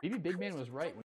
Maybe Big Man was right when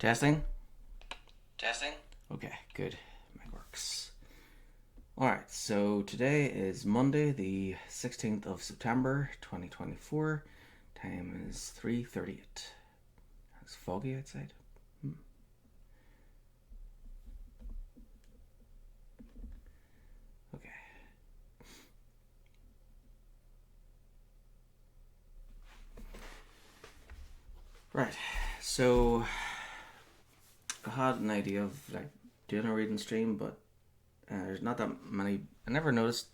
Testing? Testing? Okay, good. Mic works. Alright, so today is Monday, the 16th of September, 2024. Time is 3:38. It's foggy outside. Okay. Right, so I had an idea of doing a reading stream, but there's not that many. I never noticed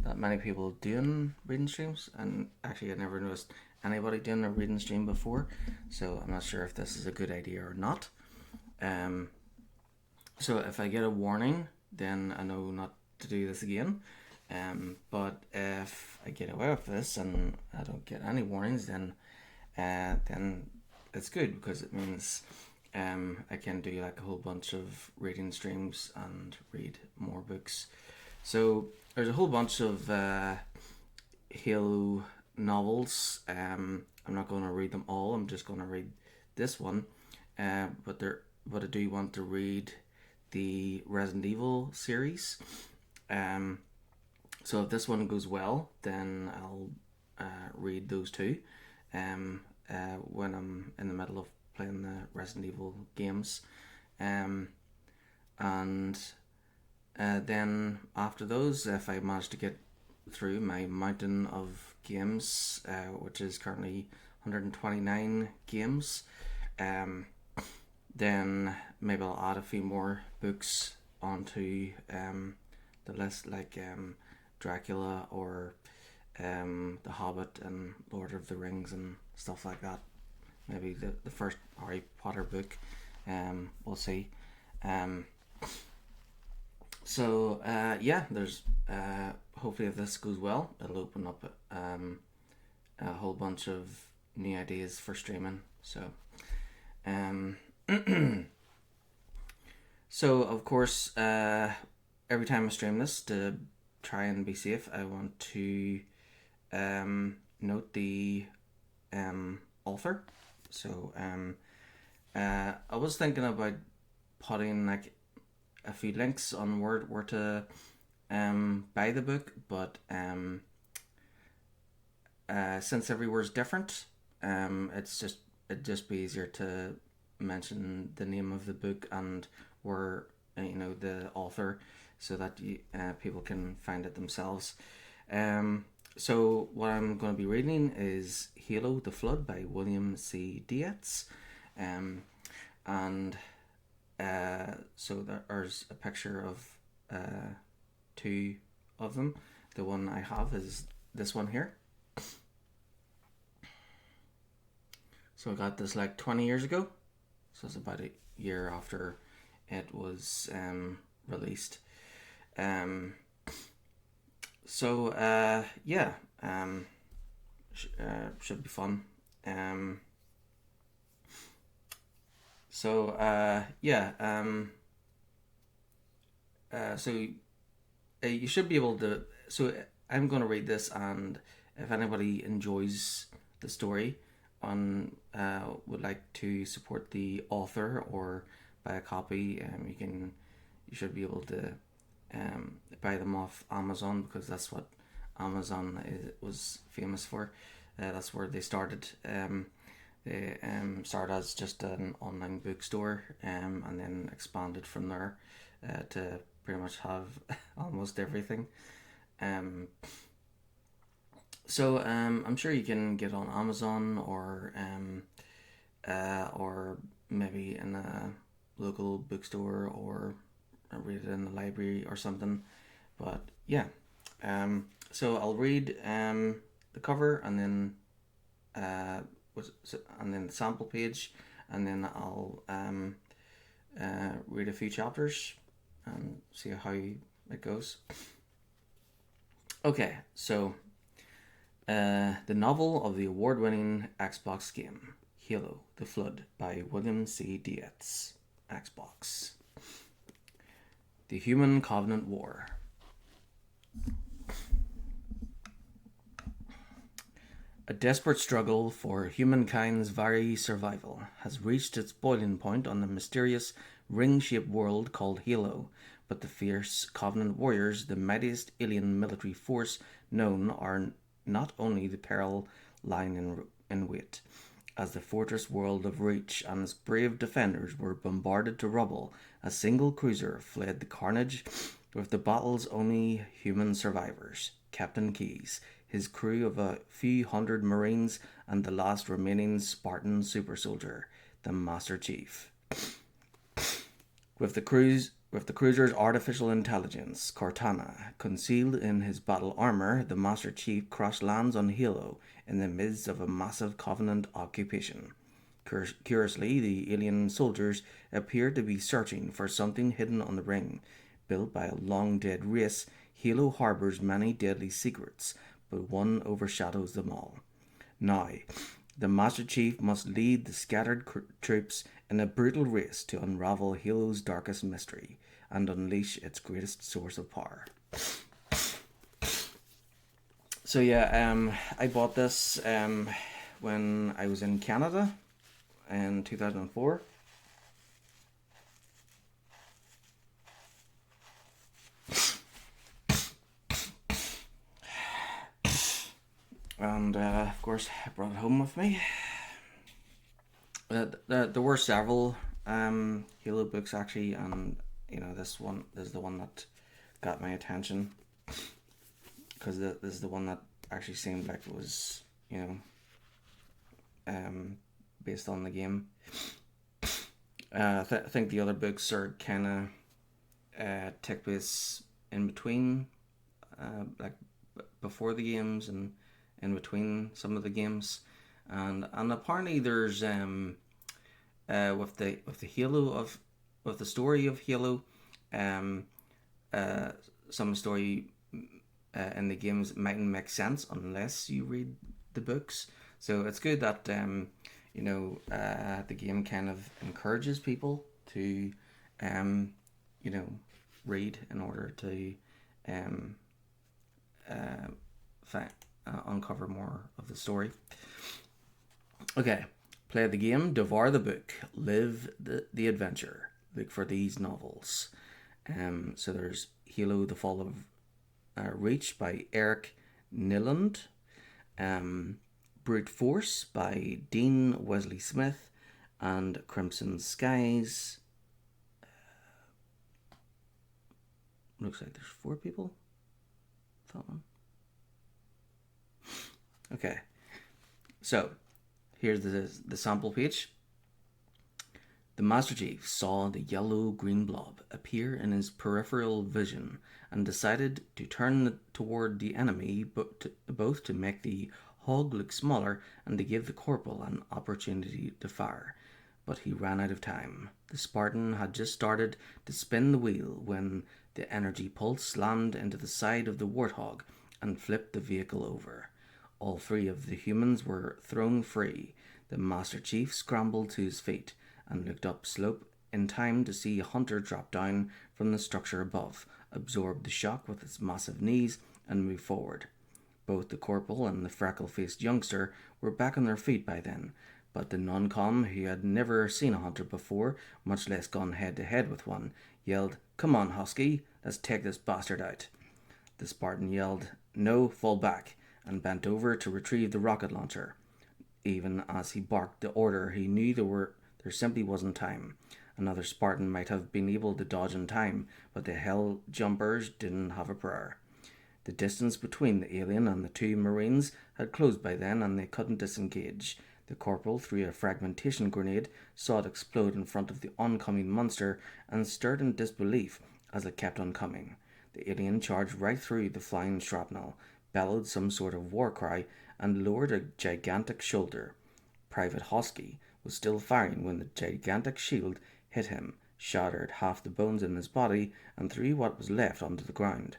that many people doing reading streams, and actually, I never noticed anybody doing a reading stream before. So I'm not sure if this is a good idea or not. Um, so if I get a warning, then I know not to do this again. But if I get away with this and I don't get any warnings, then it's good because it means I can do like a whole bunch of reading streams and read more books. So there's a whole bunch of Halo novels. I'm not going to read them all. I'm just going to read this one. But I do want to read the Resident Evil series. So if this one goes well, then I'll read those two. When I'm in the middle of playing the Resident Evil games. And then after those, if I manage to get through my mountain of games, which is currently 129 games, then maybe I'll add a few more books onto the list, like Dracula or The Hobbit and Lord of the Rings and stuff like that. Maybe the first Harry Potter book. We'll see. There's hopefully if this goes well, it'll open up a whole bunch of new ideas for streaming. Um, so of course, every time I stream this, to try and be safe, I want to note the author. So I was thinking about putting like a few links on where to buy the book, but since everywhere's different, it'd just be easier to mention the name of the book and where the author, so that people can find it themselves. So what I'm going to be reading is Halo: The Flood by William C. Dietz. And so there's a picture of two of them. The one I have is this one here. So I got this like 20 years ago. So it's about a year after it was released. Should be fun. So you should be able to. So I'm going to read this, and if anybody enjoys the story and would like to support the author or buy a copy, you should be able to buy them off Amazon, because that's what Amazon was famous for. That's where they started. They started as just an online bookstore, and then expanded from there to pretty much have almost everything. Um, I'm sure you can get on Amazon or maybe in a local bookstore, or read it in the library or something. But yeah, so I'll read the cover, and then the sample page, and then I'll read a few chapters and see how it goes. Okay, so the novel of the award-winning Xbox game Halo: The Flood by William C. Dietz, Xbox. The Human Covenant War. A desperate struggle for humankind's very survival has reached its boiling point on the mysterious ring-shaped world called Halo, but the fierce Covenant warriors, the mightiest alien military force known, are not only the peril lying in wait. As the fortress world of Reach and its brave defenders were bombarded to rubble, a single cruiser fled the carnage with the battle's only human survivors, Captain Keyes, his crew of a few hundred Marines, and the last remaining Spartan super soldier, the Master Chief. With the cruiser's artificial intelligence, Cortana, concealed in his battle armor, the Master Chief crash lands on Halo in the midst of a massive Covenant occupation. Curiously, the alien soldiers appear to be searching for something hidden on the ring. Built by a long-dead race, Halo harbors many deadly secrets, but one overshadows them all. Now, the Master Chief must lead the scattered troops in a brutal race to unravel Halo's darkest mystery and unleash its greatest source of power. So yeah, I bought this when I was in Canada in 2004. And of course, I brought it home with me. There were several Halo books actually, and this is the one that got my attention because this is the one that actually seemed like it was based on the game. I think the other books are kind of take place in between, like before the games and in between some of the games, and apparently there's with the story of Halo, some story in the games mightn't make sense unless you read the books. So it's good that the game kind of encourages people to read in order to uncover more of the story. Okay, play the game, devour the book, live the adventure. Look for these novels. So there's Halo: The Fall of Reach by Eric Niland, Brute Force by Dean Wesley Smith, and Crimson Skies. Looks like there's 4 people. That one. Okay, so here's the sample page. The Master Chief saw the yellow-green blob appear in his peripheral vision and decided to turn toward the enemy, both to make the hog look smaller and to give the corporal an opportunity to fire. But he ran out of time. The Spartan had just started to spin the wheel when the energy pulse slammed into the side of the Warthog and flipped the vehicle over. All 3 of the humans were thrown free. The Master Chief scrambled to his feet and looked up slope in time to see a hunter drop down from the structure above, absorb the shock with its massive knees, and move forward. Both the corporal and the freckle-faced youngster were back on their feet by then, but the non-com, who had never seen a hunter before, much less gone head-to-head with one, yelled, "Come on, Husky, let's take this bastard out." The Spartan yelled, "No, fall back," and bent over to retrieve the rocket launcher. Even as he barked the order, he knew there simply wasn't time. Another Spartan might have been able to dodge in time, but the hell jumpers didn't have a prayer. The distance between the alien and the 2 Marines had closed by then, and they couldn't disengage. The corporal threw a fragmentation grenade, saw it explode in front of the oncoming monster, and stared in disbelief as it kept on coming. The alien charged right through the flying shrapnel, bellowed some sort of war cry, and lowered a gigantic shoulder. Private Hosky was still firing when the gigantic shield hit him, shattered half the bones in his body, and threw what was left onto the ground.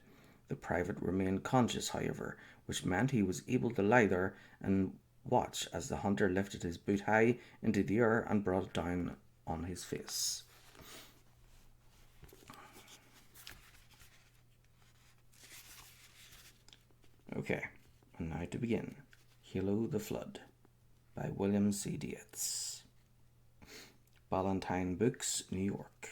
The private remained conscious, however, which meant he was able to lie there and watch as the hunter lifted his boot high into the air and brought it down on his face. Okay, and now to begin. Hilo the Flood by William C. Dietz. Ballantine Books, New York.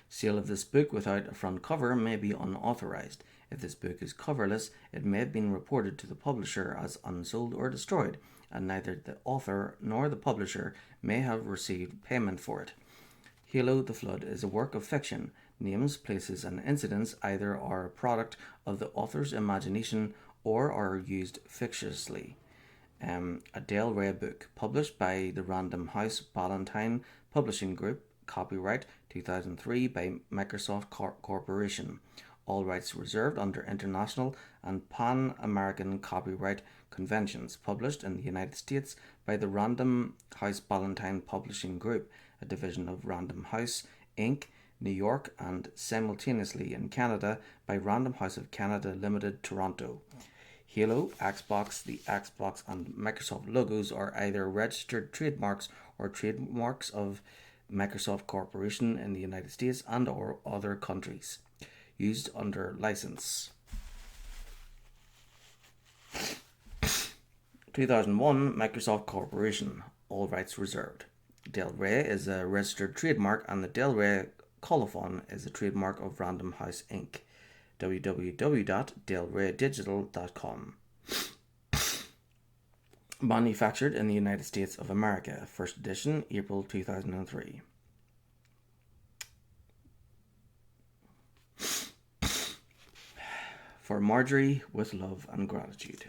Sale of this book without a front cover may be unauthorized. If this book is coverless, it may have been reported to the publisher as unsold or destroyed, and neither the author nor the publisher may have received payment for it. Hilo the Flood is a work of fiction. Names, places, and incidents either are a product of the author's imagination or are used fictiously. A Del Rey book, published by the Random House Ballantine Publishing Group, copyright 2003 by Microsoft Corporation. All rights reserved under international and pan-American copyright conventions. Published in the United States by the Random House Ballantine Publishing Group, a division of Random House, Inc., New York, and simultaneously in Canada by Random House of Canada Limited, Toronto. Hilo, Xbox, the Xbox, and Microsoft logos are either registered trademarks or trademarks of Microsoft Corporation in the United States and or other countries. Used under license. 2001, Microsoft Corporation. All rights reserved. Del Rey is a registered trademark, and the Del Rey colophon is a trademark of Random House Inc. www.delreydigital.com. Manufactured in the United States of America. First edition, April 2003. For Marjorie, with love and gratitude.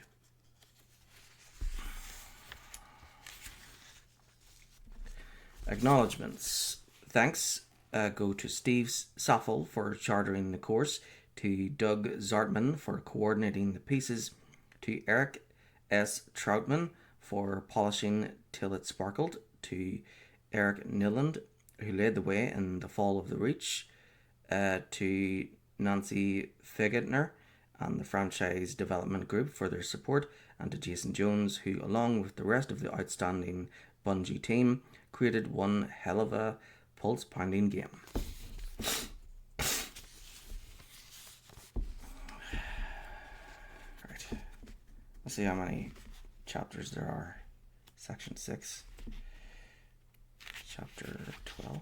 Acknowledgements. Thanks go to Steve Saffel for chartering the course, to Doug Zartman for coordinating the pieces, to Eric S. Troutman for polishing till it sparkled, to Eric Niland, who led the way in The Fall of the Reach, to Nancy Figentner and the Franchise Development Group for their support, and to Jason Jones, who, along with the rest of the outstanding Bungie team, created one hell of a pulse-pounding game. Right. Let's see how many chapters there are. Section 6. Chapter 12.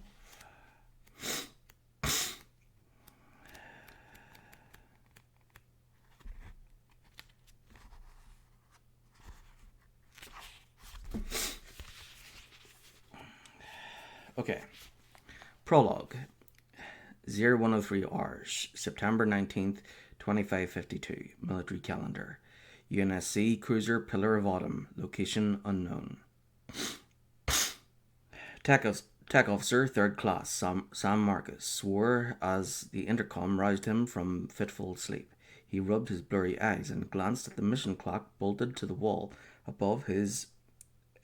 Okay. Prologue. 0103 hours, September 19th, 2552. Military calendar. UNSC cruiser Pillar of Autumn. Location unknown. Tech officer, 3rd class, Sam Marcus, swore as the intercom roused him from fitful sleep. He rubbed his blurry eyes and glanced at the mission clock bolted to the wall above his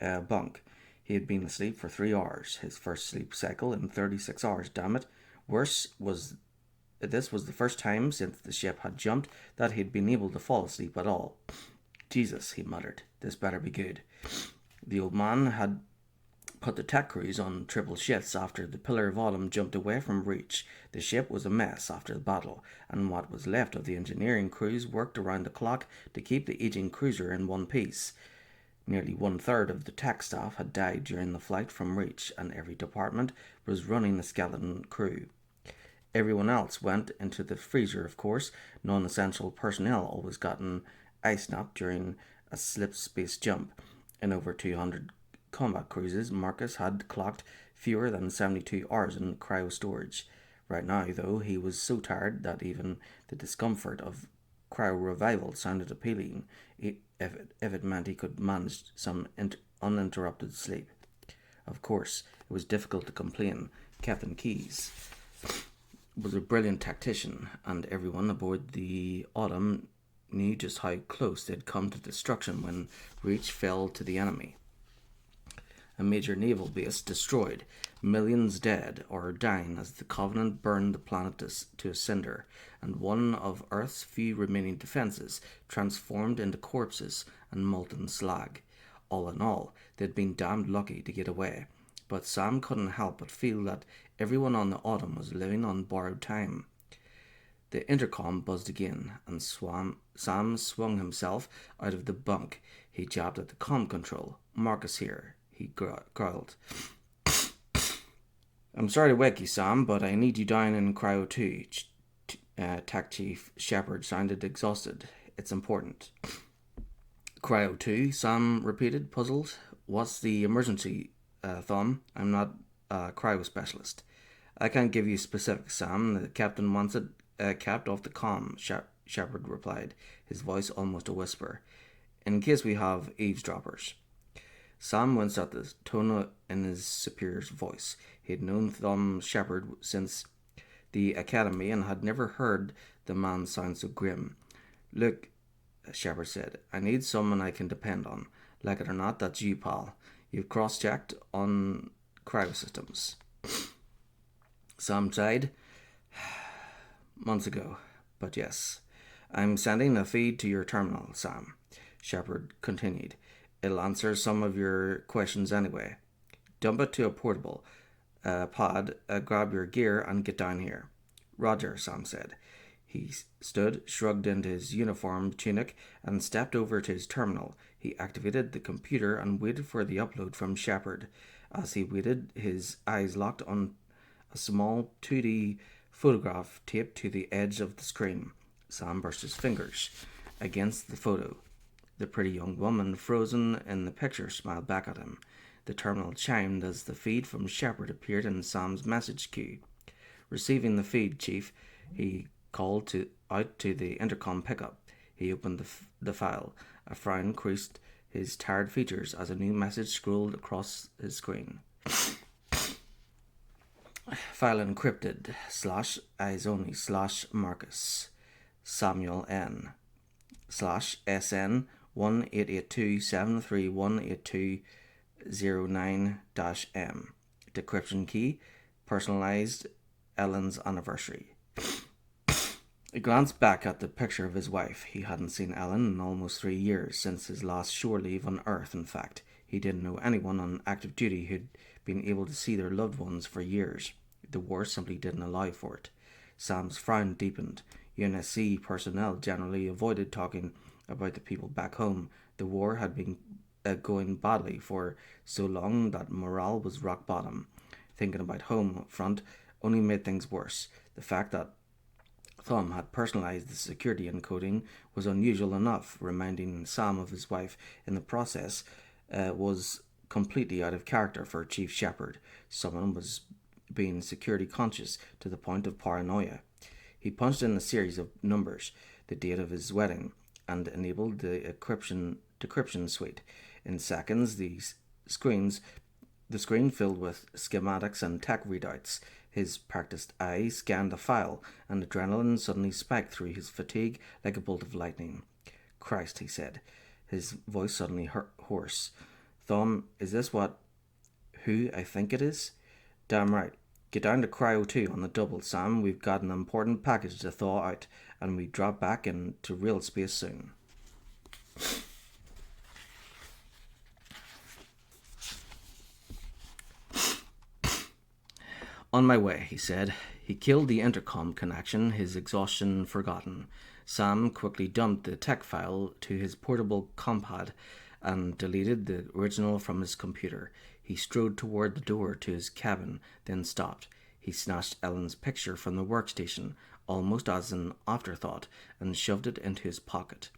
bunk. He had been asleep for 3 hours, his first sleep cycle in 36 hours, damn it. This was the first time since the ship had jumped that he'd been able to fall asleep at all. Jesus, he muttered, this better be good. The old man had put the tech crews on triple shifts after the Pillar of Autumn jumped away from Reach. The ship was a mess after the battle, and what was left of the engineering crews worked around the clock to keep the aging cruiser in one piece. Nearly 1/3 of the tech staff had died during the flight from Reach, and every department was running a skeleton crew. Everyone else went into the freezer, of course. Non-essential personnel always got an ice nap during a slip-space jump. In over 200 combat cruises, Marcus had clocked fewer than 72 hours in cryo storage. Right now, though, he was so tired that even the discomfort of cryo revival sounded appealing, if it meant he could manage some uninterrupted sleep. Of course, it was difficult to complain. Captain Keyes was a brilliant tactician, and everyone aboard the Autumn knew just how close they'd come to destruction when Reach fell to the enemy. A major naval base destroyed, millions dead or dying as the Covenant burned the planet to a cinder, and one of Earth's few remaining defenses transformed into corpses and molten slag. all in all, they'd been damned lucky to get away. But Sam couldn't help but feel that everyone on the Autumn was living on borrowed time. The intercom buzzed again, and Sam swung himself out of the bunk. He jabbed at the comm control. "Marcus here," he growled. "I'm sorry to wake you, Sam, but I need you down in Cryo 2. Tech Chief Shepard sounded exhausted. "It's important." "Cryo 2, Sam repeated, puzzled. "What's the emergency, Thom? I'm not a cryo specialist." "I can't give you specifics, Sam. The captain wants it capped off the comm," Shepard replied, his voice almost a whisper. "In case we have eavesdroppers." Sam winced at the tone in his superior's voice. He had known Thom Shepard since the academy and had never heard the man sound so grim. "Look," Shepard said, "I need someone I can depend on. Like it or not, that's you, pal. You've cross-checked on cryosystems." Sam sighed. "Months ago, but yes. I'm sending a feed to your terminal, Sam," Shepard continued. "It'll answer some of your questions anyway. Dump it to a portable pod, grab your gear, and get down here." "Roger," Sam said. He stood, shrugged into his uniform tunic, and stepped over to his terminal. He activated the computer and waited for the upload from Shepard. As he waited, his eyes locked on a small 2D photograph taped to the edge of the screen. Sam brushed his fingers against the photo. The pretty young woman frozen in the picture smiled back at him. The terminal chimed as the feed from Shepard appeared in Sam's message queue. "Receiving the feed, Chief," he called out to the intercom pickup. He opened the file. A frown creased his tired features as a new message scrolled across his screen. "File encrypted. /eyes only /Marcus Samuel N. /SN 188273182009-M. Decryption key. Personalized Ellen's anniversary." He glanced back at the picture of his wife. He hadn't seen Ellen in almost 3 years, since his last shore leave on Earth, in fact. He didn't know anyone on active duty who'd been able to see their loved ones for years. The war simply didn't allow for it. Sam's frown deepened. UNSC personnel generally avoided talking about the people back home. The war had been going badly for so long that morale was rock bottom. Thinking about home front only made things worse. The fact that Thom had personalized the security encoding was unusual enough. Reminding Sam of his wife in the process was completely out of character for Chief Shepard. Someone was being security conscious to the point of paranoia. He punched in a series of numbers, the date of his wedding, and enabled the decryption suite. In seconds, the screen filled with schematics and tech readouts. His practiced eye scanned the file, and adrenaline suddenly spiked through his fatigue like a bolt of lightning. "Christ," he said, his voice suddenly hoarse. "Thom, is this who I think it is?" "Damn right. Get down to Cryo 2 on the double, Sam. We've got an important package to thaw out, and we drop back into real space soon." "On my way," he said. He killed the intercom connection, his exhaustion forgotten. Sam quickly dumped the tech file to his portable compad and deleted the original from his computer. He strode toward the door to his cabin, then stopped. He snatched Ellen's picture from the workstation, almost as an afterthought, and shoved it into his pocket.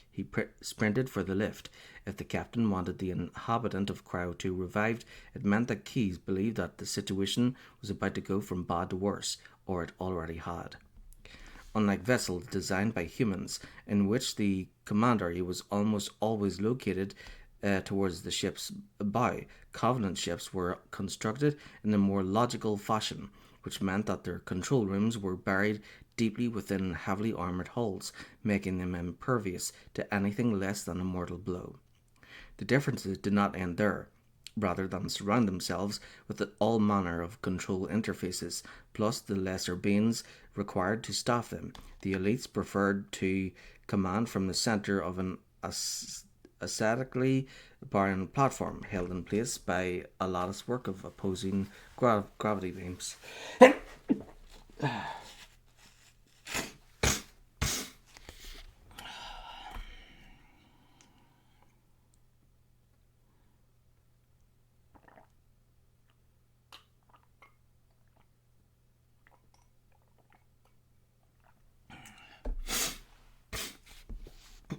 He sprinted for the lift. If the captain wanted the inhabitant of Cryo 2 revived, it meant that Keyes believed that the situation was about to go from bad to worse, or it already had. Unlike vessels designed by humans, in which the commandery was almost always located towards the ship's bow, Covenant ships were constructed in a more logical fashion, which meant that their control rooms were buried deeply within heavily armoured hulls, making them impervious to anything less than a mortal blow. The differences did not end there. Rather than surround themselves with all manner of control interfaces, plus the lesser beings required to staff them, the elites preferred to command from the centre of an aesthetically barren platform held in place by a lattice work of opposing gravity beams.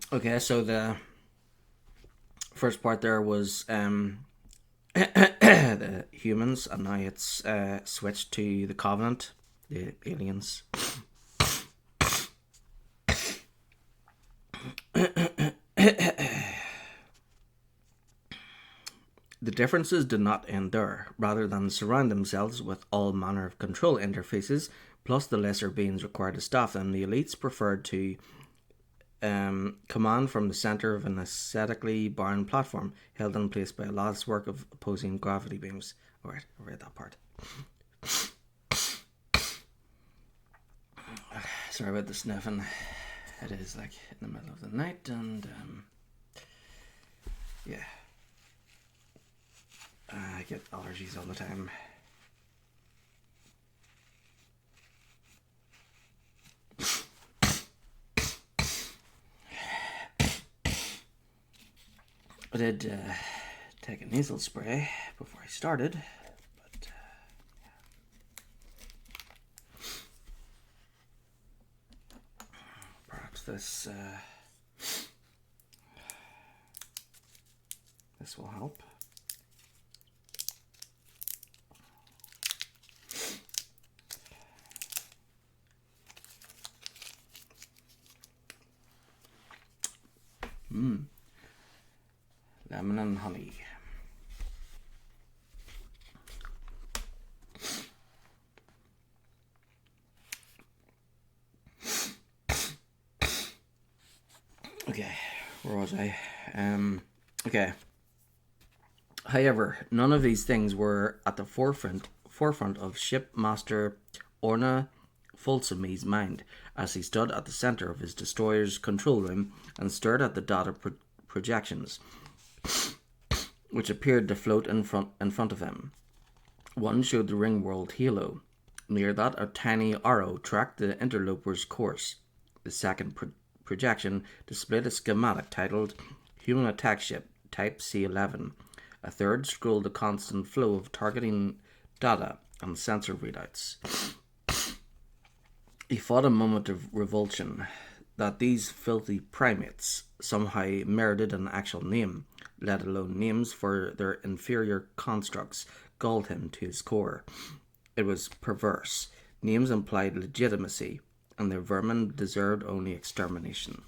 Okay, so the first part there was the humans, and now it's switched to the Covenant, the aliens. The differences did not end there. Rather than surround themselves with all manner of control interfaces, plus the lesser beings required to staff them, the elites preferred to command from the centre of an aesthetically barren platform held in place by a lattice work of opposing gravity beams. Alright, I read that part. Sorry about the sniffing. It is like in the middle of the night, and yeah, I get allergies all the time. I did take a nasal spray before I started, but perhaps this will help. Lemon and honey. Okay, where was I? Okay. However, none of these things were at the forefront of Shipmaster Orna Folsome's mind as he stood at the centre of his destroyer's control room and stared at the data projections which appeared to float in front of him. One showed the ring-world halo. Near that, a tiny arrow tracked the interloper's course. The second projection displayed a schematic titled Human Attack Ship Type C11. A third scrolled a constant flow of targeting data and sensor readouts. He fought a moment of revulsion that these filthy primates somehow merited an actual name, let alone names for their inferior constructs, galled him to his core. It was perverse. Names implied legitimacy, and their vermin deserved only extermination.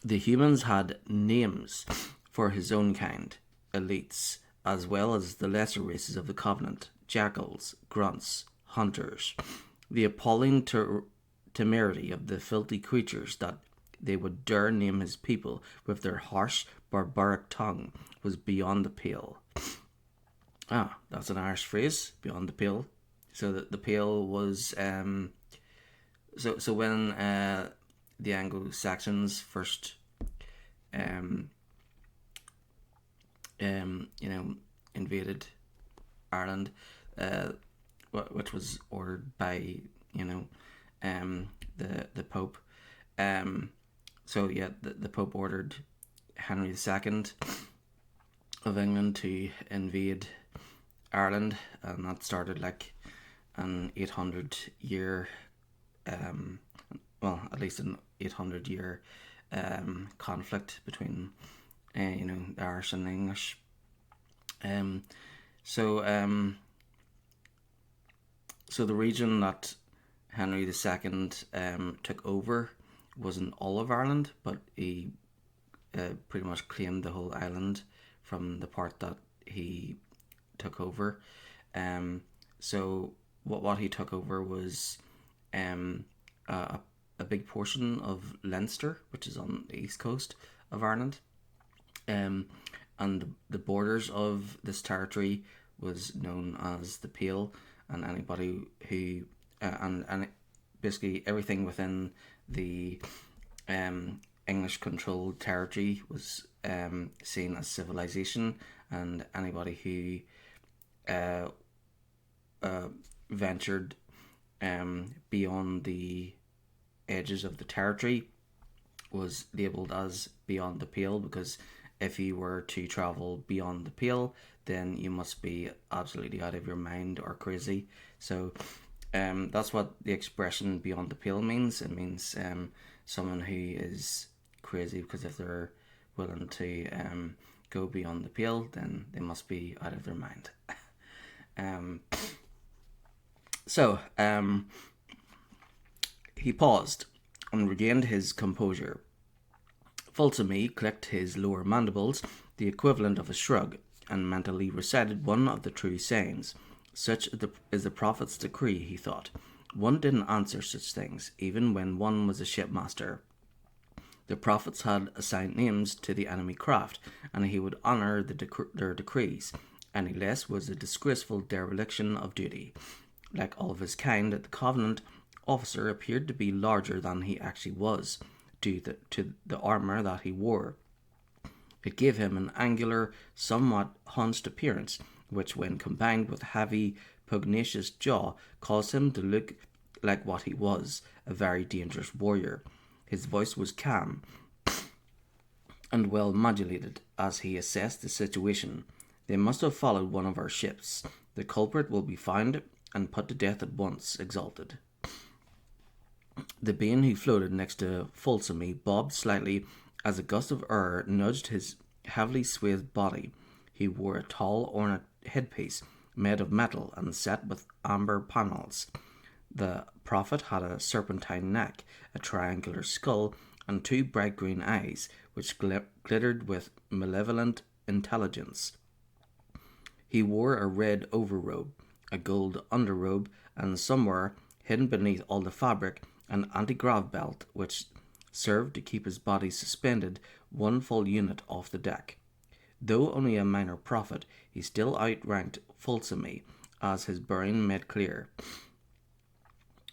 The humans had names for his own kind, elites, as well as the lesser races of the Covenant, jackals, grunts, hunters. The appalling temerity of the filthy creatures that they would dare name his people with their harsh, barbaric tongue was beyond the pale. Ah, that's an Irish phrase, beyond the pale. So the pale was so when the Anglo-Saxons first invaded Ireland, which was ordered by the Pope. So yeah, the Pope ordered Henry II of England to invade Ireland, and that started like an 800-year, at least an 800-year conflict between the Irish and the English. So the region that Henry II took over wasn't all of Ireland, but he pretty much claimed the whole island from the part that he took over. So what he took over was a big portion of Leinster, which is on the east coast of Ireland. And the borders of this territory was known as the Pale, and anybody who and basically everything within the English-controlled territory was seen as civilization, and anybody who ventured beyond the edges of the territory was labelled as beyond the pale, because if you were to travel beyond the pale, then you must be absolutely out of your mind or crazy. So that's what the expression beyond the pale means. It means someone who is crazy, because if they're willing to go beyond the pale, then they must be out of their mind. So he paused and regained his composure. Fulsome clicked his lower mandibles, the equivalent of a shrug, and mentally recited one of the true sayings. Such is the prophet's decree, he thought. One didn't answer such things, even when one was a shipmaster. The prophets had assigned names to the enemy craft, and he would honour their decrees. Any less was a disgraceful dereliction of duty. Like all of his kind, the Covenant officer appeared to be larger than he actually was, due to the armour that he wore. It gave him an angular, somewhat hunched appearance, which, when combined with heavy, pugnacious jaw, caused him to look like what he was, a very dangerous warrior. His voice was calm and well modulated as he assessed the situation. They must have followed one of our ships. The culprit will be found and put to death at once, exulted. The being who floated next to Fulsome bobbed slightly as a gust of air nudged his heavily swathed body. He wore a tall, ornate headpiece made of metal and set with amber panels. The prophet had a serpentine neck, a triangular skull, and two bright green eyes, which glittered with malevolent intelligence. He wore a red overrobe, a gold underrobe, and somewhere, hidden beneath all the fabric, an anti-grav belt, which served to keep his body suspended one full unit off the deck. Though only a minor prophet, he still outranked Fulsome, as his bearing made clear.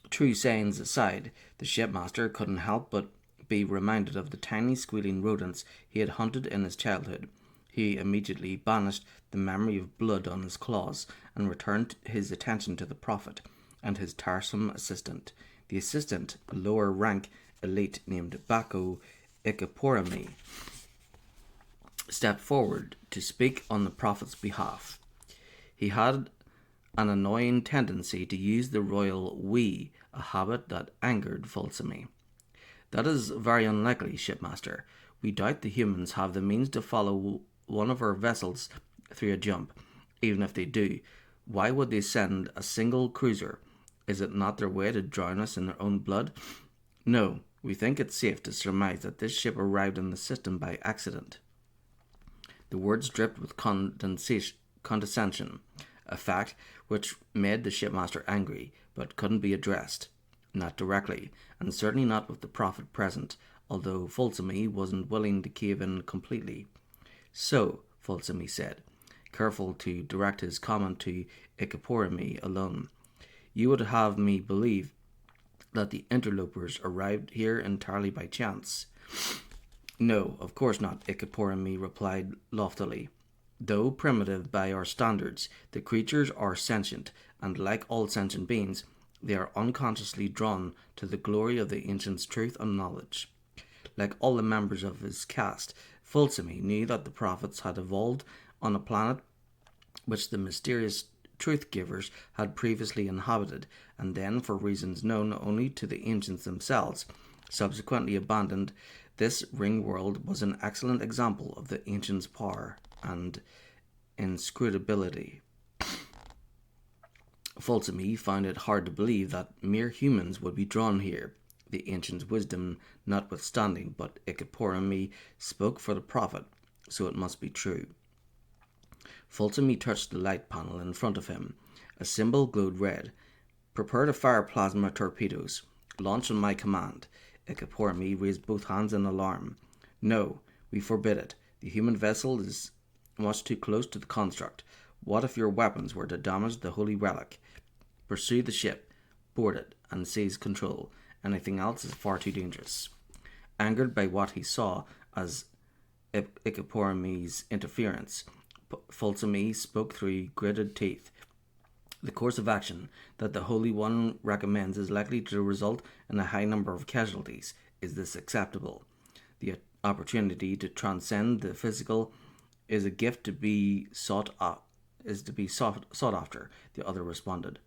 True sayings aside, the shipmaster couldn't help but be reminded of the tiny squealing rodents he had hunted in his childhood. He immediately banished the memory of blood on his claws and returned his attention to the prophet and his tiresome assistant. The assistant, a lower rank elite named Bako Ikaporami, stepped forward to speak on the prophet's behalf. He had an annoying tendency to use the royal we, a habit that angered Fulsome. That is very unlikely, shipmaster. We doubt the humans have the means to follow one of our vessels through a jump. Even if they do, why would they send a single cruiser? Is it not their way to drown us in their own blood? No, we think it's safe to surmise that this ship arrived in the system by accident. The words dripped with condescension, a fact which made the shipmaster angry, but couldn't be addressed. Not directly, and certainly not with the prophet present, although Fulsome wasn't willing to cave in completely. So, Fulsome said, careful to direct his comment to Ikaporami alone, you would have me believe that the interlopers arrived here entirely by chance. No, of course not, Ikaporami replied loftily. Though primitive by our standards, the creatures are sentient, and like all sentient beings, they are unconsciously drawn to the glory of the ancients' truth and knowledge. Like all the members of his caste, Fulsome knew that the prophets had evolved on a planet which the mysterious truth-givers had previously inhabited, and then, for reasons known only to the ancients themselves, subsequently abandoned. This ring world was an excellent example of the ancients' power and inscrutability. Fulsome found it hard to believe that mere humans would be drawn here, the ancients' wisdom notwithstanding, but Ikaporami spoke for the prophet, so it must be true. Fulsome touched the light panel in front of him. A symbol glowed red. Prepare to fire plasma torpedoes. Launch on my command. Ikaporami raised both hands in alarm. No, we forbid it. The human vessel is much too close to the construct. What if your weapons were to damage the holy relic? Pursue the ship, board it, and seize control. Anything else is far too dangerous. Angered by what he saw as Ikaporame's interference, Fulsome spoke through gritted teeth. The course of action that the Holy One recommends is likely to result in a high number of casualties. Is this acceptable? The opportunity to transcend the physical is a gift to be sought after, the other responded.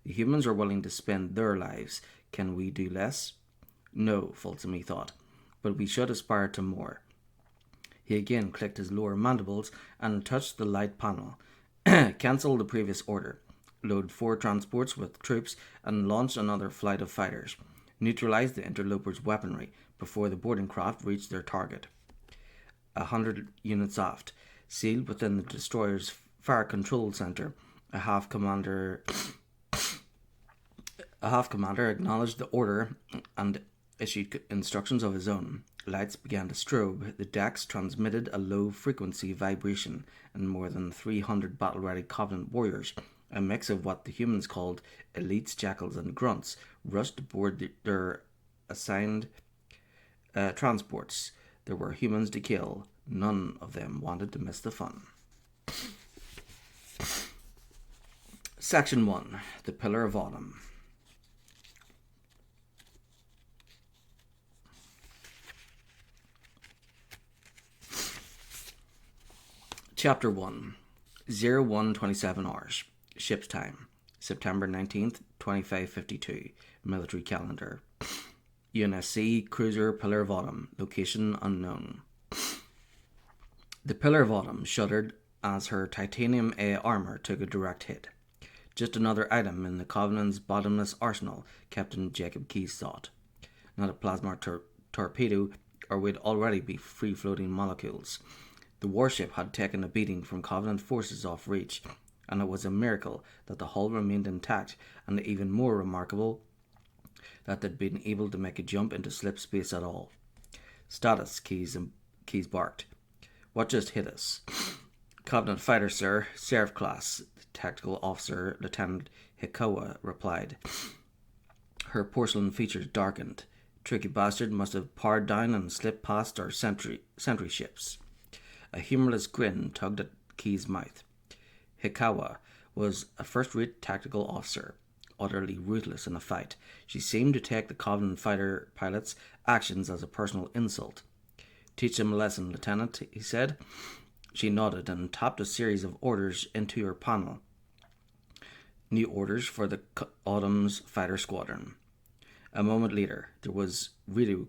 The humans are willing to spend their lives. Can we do less? No, Fulsome thought, but we should aspire to more. He again clicked his lower mandibles and touched the light panel. Cancel the previous order. Load 4 transports with troops and launch another flight of fighters. Neutralize the interlopers' weaponry before the boarding craft reach their target. 100 units aft. Sealed within the destroyer's fire control center, a half commander acknowledged the order and issued instructions of his own. Lights began to strobe. The decks transmitted a low-frequency vibration, and more than 300 battle-ready Covenant warriors, a mix of what the humans called elites, jackals, and grunts, rushed aboard their assigned transports. There were humans to kill. None of them wanted to miss the fun. Section 1. The Pillar of Autumn. Chapter 1. 0127 hours. Ship's time. September 19th, 2552. Military calendar. UNSC Cruiser Pillar of Autumn. Location unknown. The Pillar of Autumn shuddered as her titanium A armor took a direct hit. Just another item in the Covenant's bottomless arsenal, Captain Jacob Keyes thought. Not a plasma torpedo, or we'd already be free-floating molecules. The warship had taken a beating from Covenant forces off Reach, and it was a miracle that the hull remained intact, and even more remarkable that they'd been able to make a jump into slip space at all. Status, Keyes barked. What just hit us? Covenant fighter, sir. Seraph class, the tactical officer, Lieutenant Hikawa, replied. Her porcelain features darkened. Tricky bastard must have powered down and slipped past our sentry ships. A humorless grin tugged at Keyes' mouth. Hikawa was a first-rate tactical officer, utterly ruthless in a fight. She seemed to take the Covenant fighter pilot's actions as a personal insult. Teach them a lesson, Lieutenant, he said. She nodded and tapped a series of orders into her panel. New orders for the Autumn's fighter squadron. A moment later, there was radio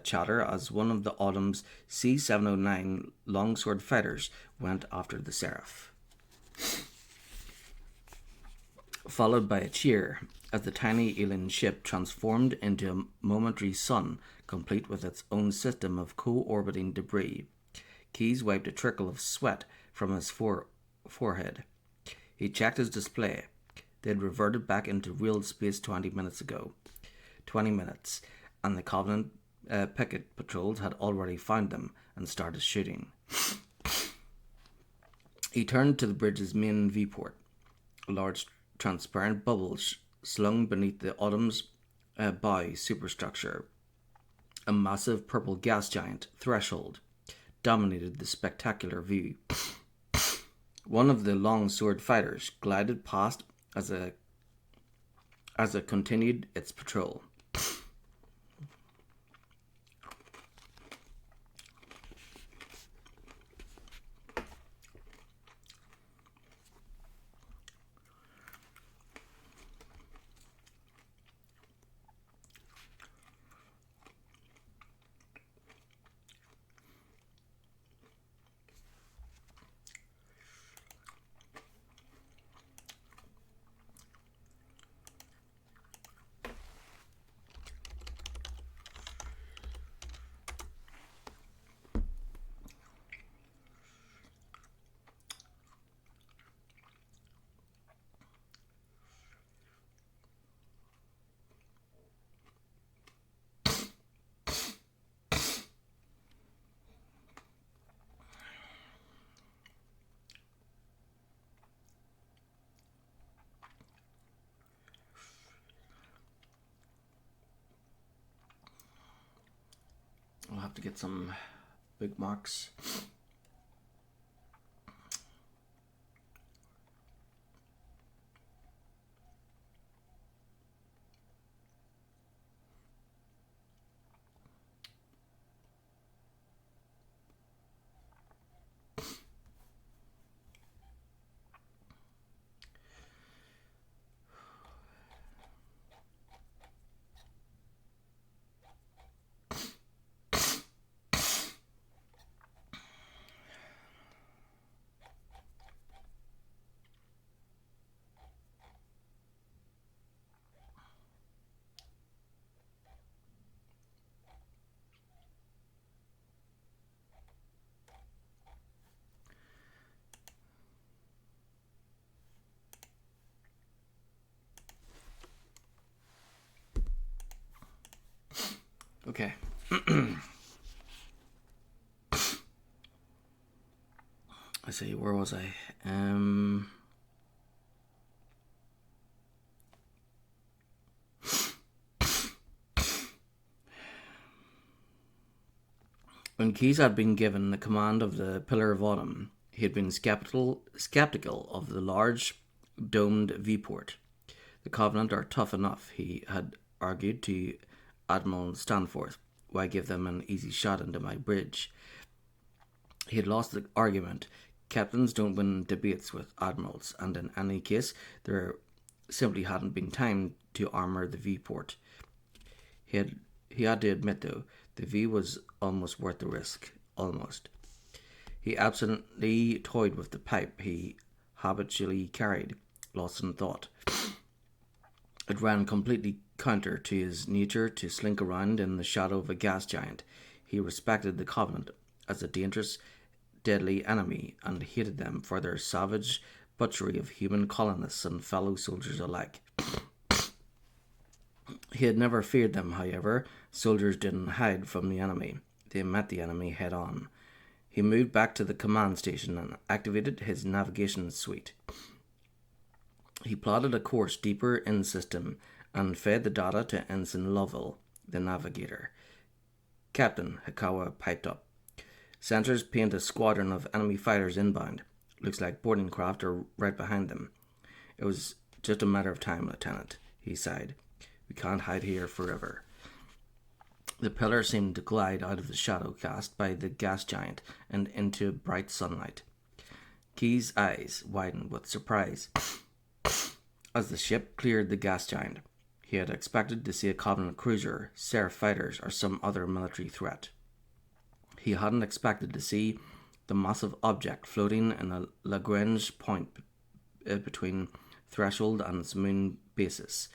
chatter as one of the Autumn's C-709 longsword fighters went after the Seraph, followed by a cheer as the tiny alien ship transformed into a momentary sun, complete with its own system of co-orbiting debris. Keyes wiped a trickle of sweat from his forehead. He checked his display. They had reverted back into real space 20 minutes ago. 20 minutes, and the Covenant picket patrols had already found them and started shooting. He turned to the bridge's main viewport. Large transparent bubbles slung beneath the Autumn's bow superstructure. A massive purple gas giant, Threshold, dominated the spectacular view. One of the longsword fighters glided past as it continued its patrol. have to get some bookmarks. Okay. I see, where was I? When Keyes had been given the command of the Pillar of Autumn, he had been skeptical of the large domed V-port. The Covenant are tough enough, he had argued to Admiral Stanforth. Why give them an easy shot into my bridge? He had lost the argument. Captains don't win debates with admirals, and in any case, there simply hadn't been time to armour the V-port. He had to admit, though, the V was almost worth the risk. Almost. He absently toyed with the pipe he habitually carried, lost in thought. It ran completely counter to his nature to slink around in the shadow of a gas giant. He respected the Covenant as a dangerous, deadly enemy and hated them for their savage butchery of human colonists and fellow soldiers alike. He had never feared them, however. Soldiers didn't hide from the enemy. They met the enemy head on. He moved back to the command station and activated his navigation suite. He plotted a course deeper in the system and fed the data to Ensign Lovell, the navigator. Captain, Hikawa piped up. Sensors paint a squadron of enemy fighters inbound. Looks like boarding craft are right behind them. It was just a matter of time, Lieutenant, he sighed. We can't hide here forever. The pillar seemed to glide out of the shadow cast by the gas giant and into bright sunlight. Keyes' eyes widened with surprise as the ship cleared the gas giant. He had expected to see a Covenant cruiser, Seraph fighters, or some other military threat. He hadn't expected to see the massive object floating in a Lagrange point between Threshold and its moon basis.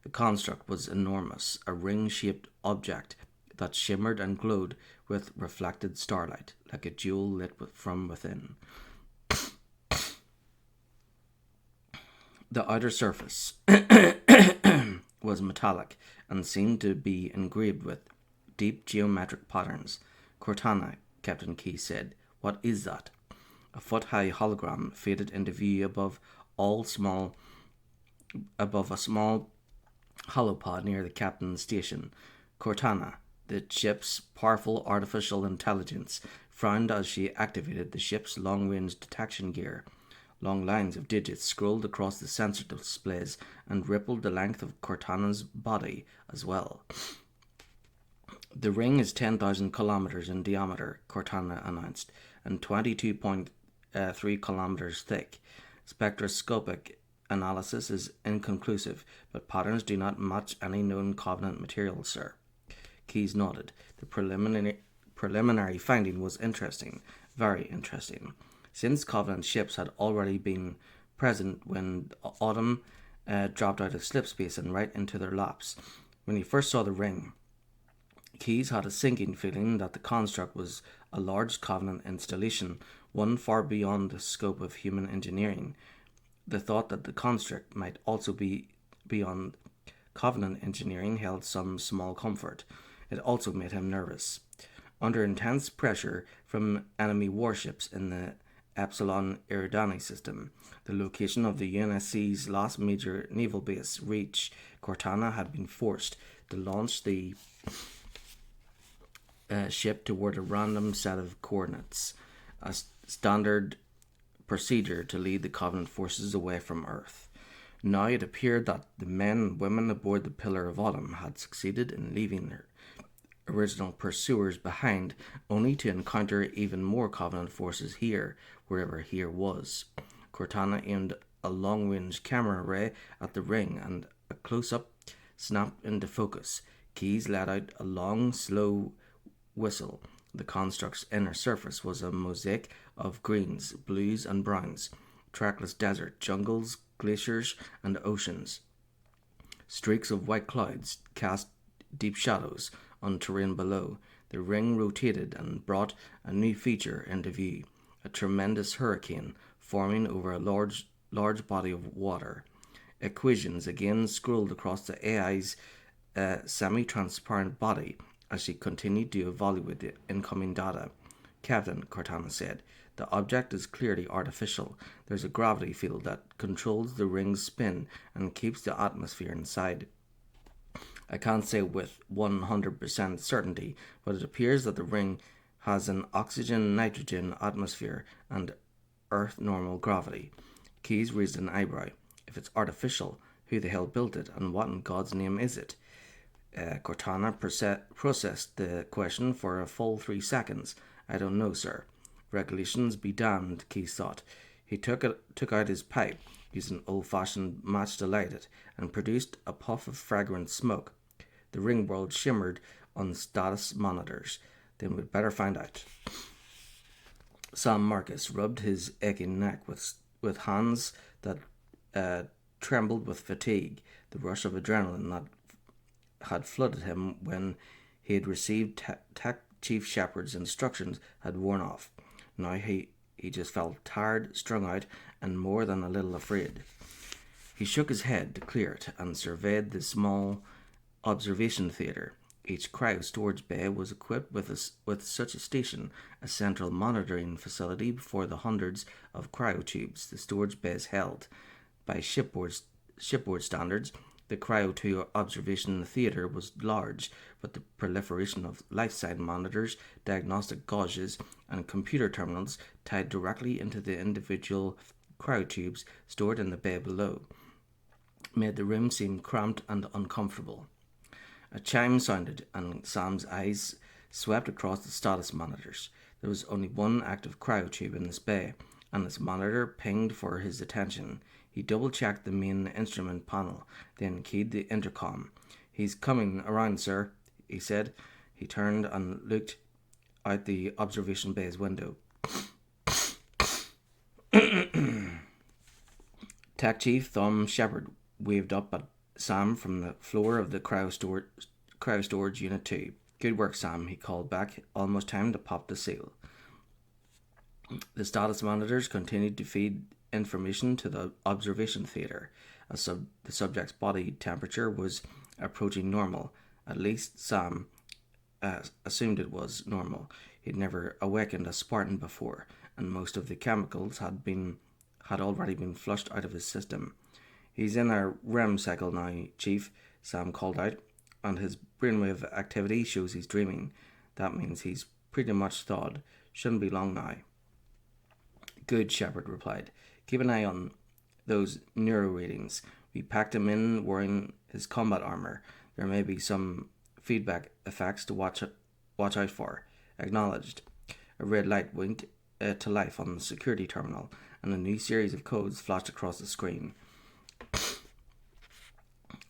The construct was enormous, a ring-shaped object that shimmered and glowed with reflected starlight, like a jewel lit from within. The outer surface was metallic and seemed to be engraved with deep geometric patterns. Cortana, Captain Key said. What is that? A foot-high hologram faded into view above a small holopod near the captain's station. Cortana, the ship's powerful artificial intelligence, frowned as she activated the ship's long-range detection gear. Long lines of digits scrolled across the sensor displays and rippled the length of Cortana's body as well. The ring is 10,000 kilometers in diameter, Cortana announced, and 22.3 kilometers thick. Spectroscopic analysis is inconclusive, but patterns do not match any known Covenant material, sir. Keyes nodded. The preliminary finding was interesting, very interesting. Since Covenant ships had already been present when Autumn dropped out of slipspace and right into their laps. When he first saw the ring, Keyes had a sinking feeling that the construct was a large Covenant installation, one far beyond the scope of human engineering. The thought that the construct might also be beyond Covenant engineering held some small comfort. It also made him nervous. Under intense pressure from enemy warships in the Epsilon Eridani system, the location of the UNSC's last major naval base, Reach, Cortana had been forced to launch the ship toward a random set of coordinates, a standard procedure to lead the Covenant forces away from Earth. Now it appeared that the men and women aboard the Pillar of Autumn had succeeded in leaving their original pursuers behind, only to encounter even more Covenant forces here, wherever here was. Cortana aimed a long-range camera array at the ring, and a close-up snapped into focus. Keyes let out a long, slow whistle. The construct's inner surface was a mosaic of greens, blues, and browns, trackless desert, jungles, glaciers, and oceans. Streaks of white clouds cast deep shadows on terrain below. The ring rotated and brought a new feature into view, a tremendous hurricane forming over a large body of water. Equations again scrolled across the AI's semi-transparent body as she continued to evaluate the incoming data. Captain, Cortana said, the object is clearly artificial. There's a gravity field that controls the ring's spin and keeps the atmosphere inside. I can't say with 100% certainty, but it appears that the ring has an oxygen-nitrogen atmosphere and Earth normal gravity. Keyes raised an eyebrow. If it's artificial, who the hell built it, and what in God's name is it? Cortana processed the question for a full 3 seconds. I don't know, sir. Regulations be damned, Keyes thought. He took out his pipe, used an old-fashioned match to light it, and produced a puff of fragrant smoke. The ring world shimmered on status monitors. Then we'd better find out. Sam Marcus rubbed his aching neck with hands that trembled with fatigue. The rush of adrenaline that had flooded him when he had received Tech Chief Shepard's instructions had worn off. Now he just felt tired, strung out, and more than a little afraid. He shook his head to clear it and surveyed the small observation theatre. Each cryo storage bay was equipped with such a station, a central monitoring facility for the hundreds of cryotubes the storage bays held. By shipboard standards, the Cryo 2 observation theatre was large, but the proliferation of life-side monitors, diagnostic gauges, and computer terminals tied directly into the individual cryotubes stored in the bay below made the room seem cramped and uncomfortable. A chime sounded, and Sam's eyes swept across the status monitors. There was only one active cryotube in this bay, and its monitor pinged for his attention. He double-checked the main instrument panel, then keyed the intercom. He's coming around, sir, he said. He turned and looked out the observation bay's window. Tech Chief Thom Shepard waved up at Sam from the floor of the cryo storage unit 2. Good work, Sam, he called back. Almost time to pop the seal. The status monitors continued to feed information to the observation theatre. The subject's body temperature was approaching normal. At least Sam assumed it was normal. He'd never awakened a Spartan before, and most of the chemicals had already been flushed out of his system. He's in a REM cycle now, Chief, Sam called out, and his brainwave activity shows he's dreaming. That means he's pretty much thawed. Shouldn't be long now. Good, Shepard replied. Keep an eye on those neuro readings. We packed him in wearing his combat armor. There may be some feedback effects to watch out for. Acknowledged. A red light winked to life on the security terminal, and a new series of codes flashed across the screen.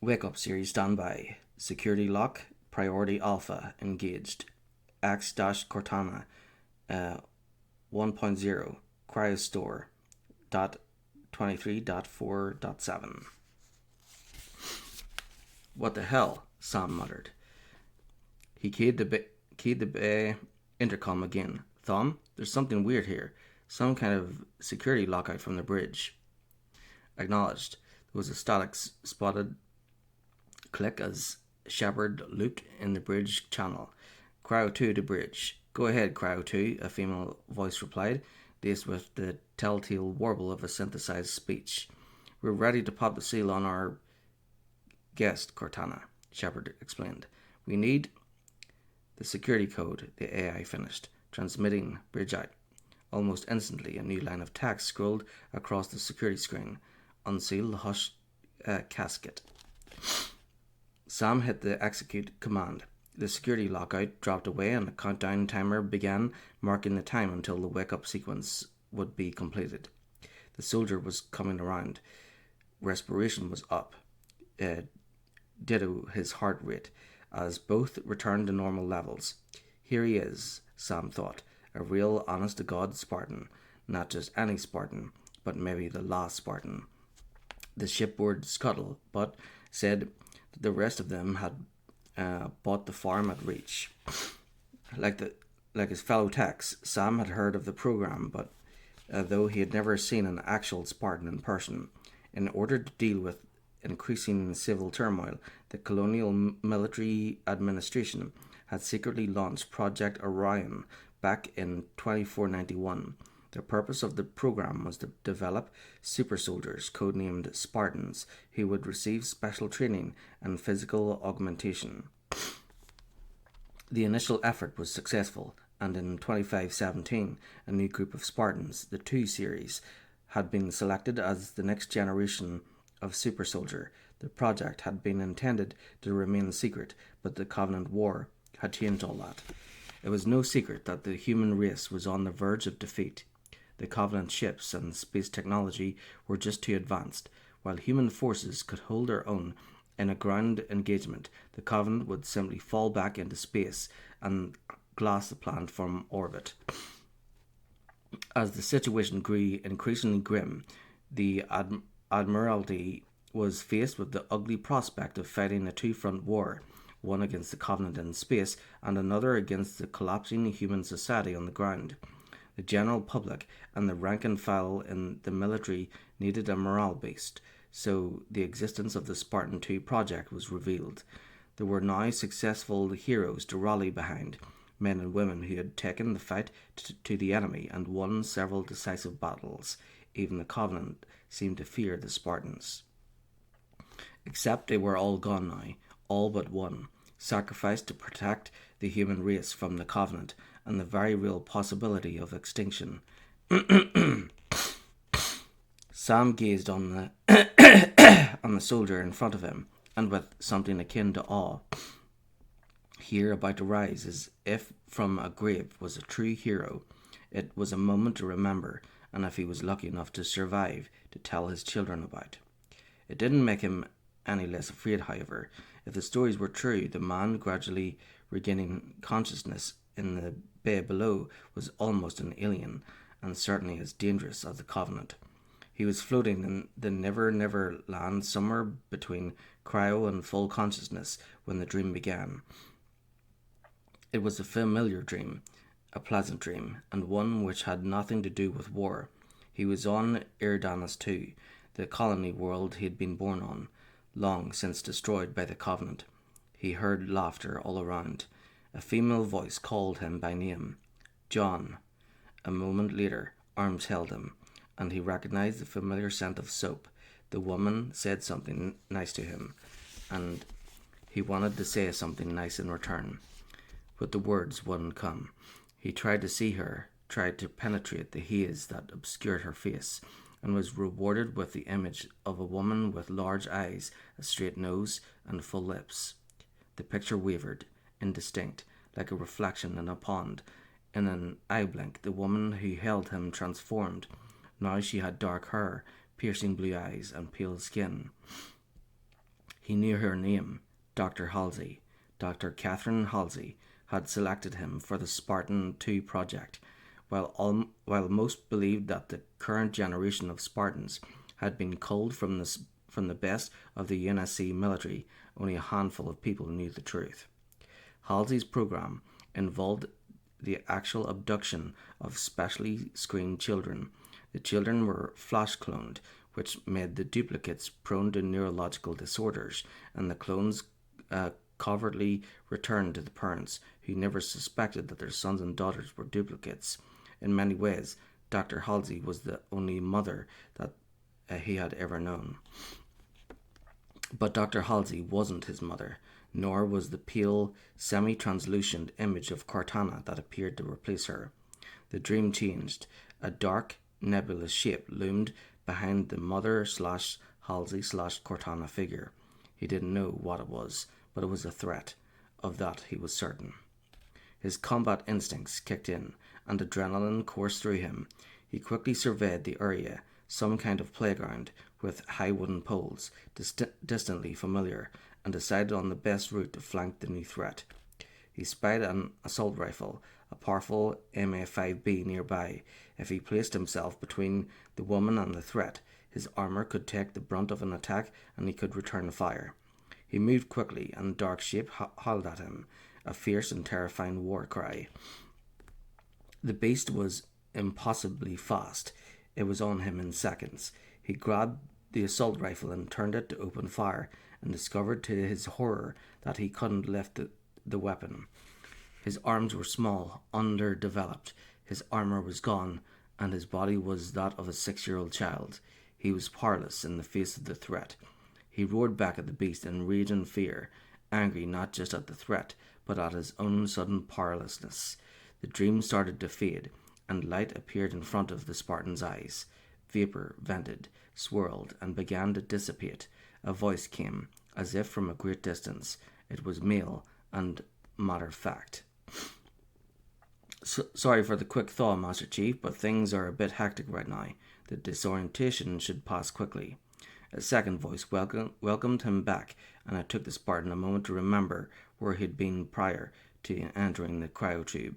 Wake up, series standby. Security lock. Priority Alpha engaged. Ax-Cortana 1.0. Cryostore. 23.4.7. What the hell? Sam muttered. He keyed the bay intercom again. Thom, there's something weird here. Some kind of security lockout from the bridge. Acknowledged. There was a static spotted click as Shepard looped in the bridge channel. Cryo 2 to bridge. Go ahead, Cryo 2, a female voice replied, laced with the telltale warble of a synthesized speech. We're ready to pop the seal on our guest, Cortana, Shepard explained. We need The security code, the AI finished, transmitting bridge out. Almost instantly, a new line of text scrolled across the security screen. Unseal the hush casket. Sam hit the execute command. The security lockout dropped away and a countdown timer began, marking the time until the wake-up sequence would be completed. The soldier was coming around. Respiration was up. Ditto his heart rate, as both returned to normal levels. Here he is, Sam thought, a real honest-to-God Spartan. Not just any Spartan, but maybe the last Spartan. The shipboard scuttle, but said that the rest of them had bought the farm at Reach. Like his fellow techs, Sam had heard of the program, but though he had never seen an actual Spartan in person. In order to deal with increasing civil turmoil, the colonial military administration had secretly launched Project Orion back in 2491. The purpose of the program was to develop super soldiers, codenamed Spartans, who would receive special training and physical augmentation. The initial effort was successful, and in 2517, a new group of Spartans, the 2 series, had been selected as the next generation of super soldier. The project had been intended to remain secret, but the Covenant War had changed all that. It was no secret that the human race was on the verge of defeat. The Covenant ships and space technology were just too advanced. While human forces could hold their own in a ground engagement, the Covenant would simply fall back into space and glass the planet from orbit. As the situation grew increasingly grim, the Admiralty was faced with the ugly prospect of fighting a two-front war, one against the Covenant in space and another against the collapsing human society on the ground. The general public and the rank and file in the military needed a morale boost, so the existence of the Spartan 2 project was revealed. There were now successful heroes to rally behind, men and women who had taken the fight to the enemy and won several decisive battles. Even the Covenant seemed to fear the Spartans. Except they were all gone now, all but one, sacrificed to protect the human race from the Covenant and the very real possibility of extinction. Sam gazed on the soldier in front of him, and with something akin to awe. Here about to rise as if from a grave was a true hero. It was a moment to remember, and if he was lucky enough to survive, to tell his children about. It didn't make him any less afraid, however. If the stories were true, the man gradually regaining consciousness in the bay below was almost an alien, and certainly as dangerous as the Covenant. He was floating in the never land somewhere between cryo and full consciousness when the dream began. It was a familiar dream, a pleasant dream, and one which had nothing to do with war. He was on Eridanus II, the colony world he had been born on, long since destroyed by the Covenant. He heard laughter all around. A female voice called him by name. John. A moment later, arms held him, and he recognized the familiar scent of soap. The woman said something nice to him, and he wanted to say something nice in return. But the words wouldn't come. He tried to see her, tried to penetrate the haze that obscured her face, and was rewarded with the image of a woman with large eyes, a straight nose, and full lips. The picture wavered, indistinct, like a reflection in a pond. In an eye blink, the woman who held him transformed. Now she had dark hair, piercing blue eyes, and pale skin. He knew her name, Dr. Halsey. Dr. Catherine Halsey had selected him for the Spartan 2 project. While most believed that the current generation of Spartans had been culled from the best of the UNSC military, only a handful of people knew the truth. Halsey's program involved the actual abduction of specially screened children. The children were flash cloned, which made the duplicates prone to neurological disorders, and the clones covertly returned to the parents, who never suspected that their sons and daughters were duplicates. In many ways, Dr. Halsey was the only mother that he had ever known. But Dr. Halsey wasn't his mother. nor was the pale, semi-translucent image of Cortana that appeared to replace her. The dream changed. A dark, nebulous shape loomed behind the Mother/Halsey/Cortana figure. He didn't know what it was, but it was a threat. Of that he was certain. His combat instincts kicked in, and adrenaline coursed through him. He quickly surveyed the area, some kind of playground with high wooden poles, distantly familiar, and decided on the best route to flank the new threat. He spied an assault rifle, a powerful MA5B nearby. If he placed himself between the woman and the threat, his armor could take the brunt of an attack and he could return fire. He moved quickly, and the dark shape howled at him, a fierce and terrifying war cry. The beast was impossibly fast. It was on him in seconds. He grabbed the assault rifle and turned it to open fire, and discovered to his horror that he couldn't lift the weapon. His arms were small, underdeveloped, his armor was gone, and his body was that of a 6-year-old child. He was powerless in the face of the threat. He roared back at the beast in rage and fear, angry not just at the threat, but at his own sudden powerlessness. The dream started to fade, and light appeared in front of the Spartan's eyes. Vapor vented, swirled, and began to dissipate. A voice came, as if from a great distance. It was male and matter-of-fact. Sorry for the quick thaw, Master Chief, but things are a bit hectic right now. The disorientation should pass quickly. A second voice welcomed him back, and it took the Spartan a moment to remember where he had been prior to entering the cryotube.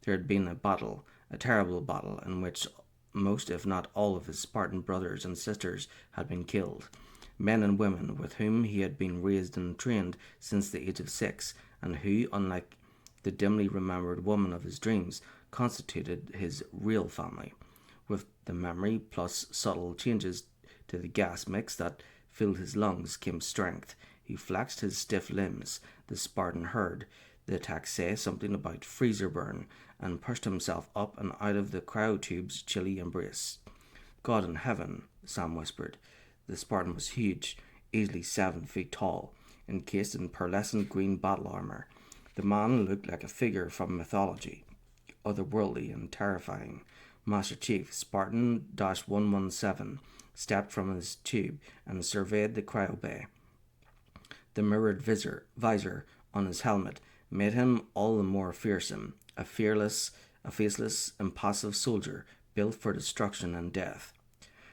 There had been a battle, a terrible battle, in which most, if not all, of his Spartan brothers and sisters had been killed. Men and women with whom he had been raised and trained since the age of 6, and who, unlike the dimly remembered woman of his dreams, constituted his real family. With the memory plus subtle changes to the gas mix that filled his lungs came strength. He flexed his stiff limbs. The Spartan heard the attack say something about freezer burn, and pushed himself up and out of the cryotube's chilly embrace. God in heaven, Sam whispered. The Spartan was huge, easily 7 feet tall, encased in pearlescent green battle armor. The man looked like a figure from mythology, otherworldly and terrifying. Master Chief, Spartan-117, stepped from his tube and surveyed the cryo bay. The mirrored visor on his helmet made him all the more fearsome, a faceless, impassive soldier built for destruction and death.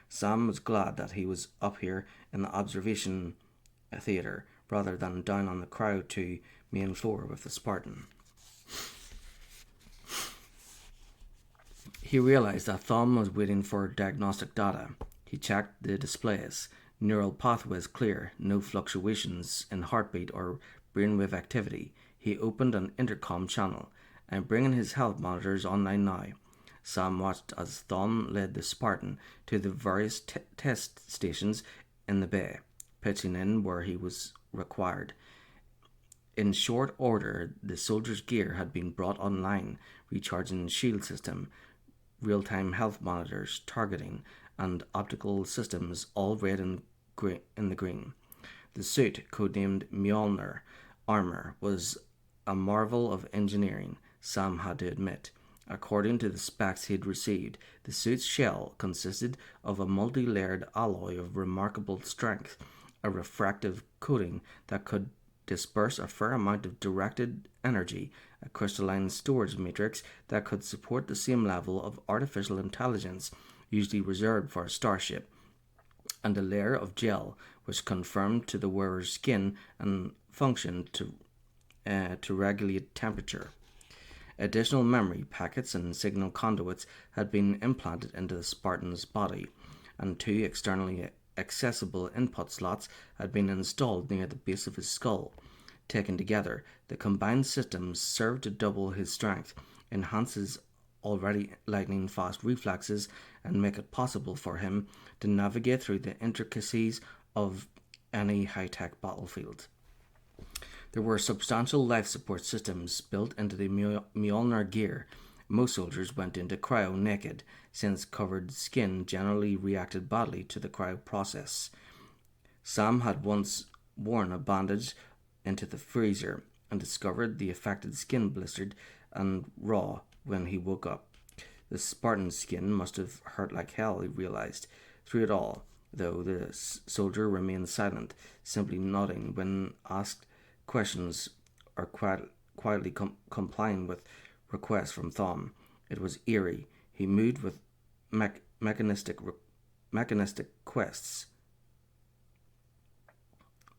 Sam was glad that he was up here in the observation theater rather than down on the cryo 2 main floor with the Spartan. He realized that Thom was waiting for diagnostic data. He checked the displays. Neural pathways clear, no fluctuations in heartbeat or brainwave activity. He opened an intercom channel. "I'm bringing his health monitors online now." Sam watched as Thom led the Spartan to the various test stations in the bay, pitching in where he was required. In short order, the soldier's gear had been brought online, recharging shield system, real-time health monitors, targeting, and optical systems all red in the green. The suit, codenamed Mjolnir armor, was a marvel of engineering, Sam had to admit. According to the specs he'd received, the suit's shell consisted of a multi-layered alloy of remarkable strength, a refractive coating that could disperse a fair amount of directed energy, a crystalline storage matrix that could support the same level of artificial intelligence usually reserved for a starship, and a layer of gel which conformed to the wearer's skin and functioned to regulate temperature. Additional memory packets and signal conduits had been implanted into the Spartan's body, and 2 externally accessible input slots had been installed near the base of his skull. Taken together, the combined systems served to double his strength, enhance his already lightning-fast reflexes, and make it possible for him to navigate through the intricacies of any high-tech battlefield. There were substantial life support systems built into the Mjolnir gear. Most soldiers went into cryo naked, since covered skin generally reacted badly to the cryo process. Sam had once worn a bandage into the freezer and discovered the affected skin blistered and raw when he woke up. The Spartan's skin must have hurt like hell, he realized. Through it all, though, the soldier remained silent, simply nodding when asked questions or quietly complying with requests from Thom. It was eerie. He moved with mechanistic quests.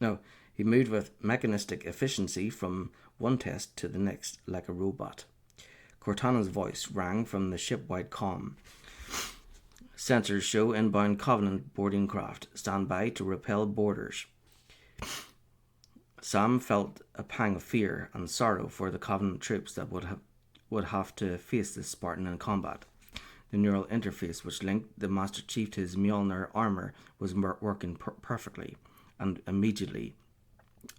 No, he moved with mechanistic efficiency from one test to the next, like a robot. Cortana's voice rang from the ship-wide comm. Sensors show inbound Covenant boarding craft. Stand by to repel boarders. Sam felt a pang of fear and sorrow for the Covenant troops that would have to face this Spartan in combat. The neural interface which linked the Master Chief to his Mjolnir armor was working perfectly, and immediately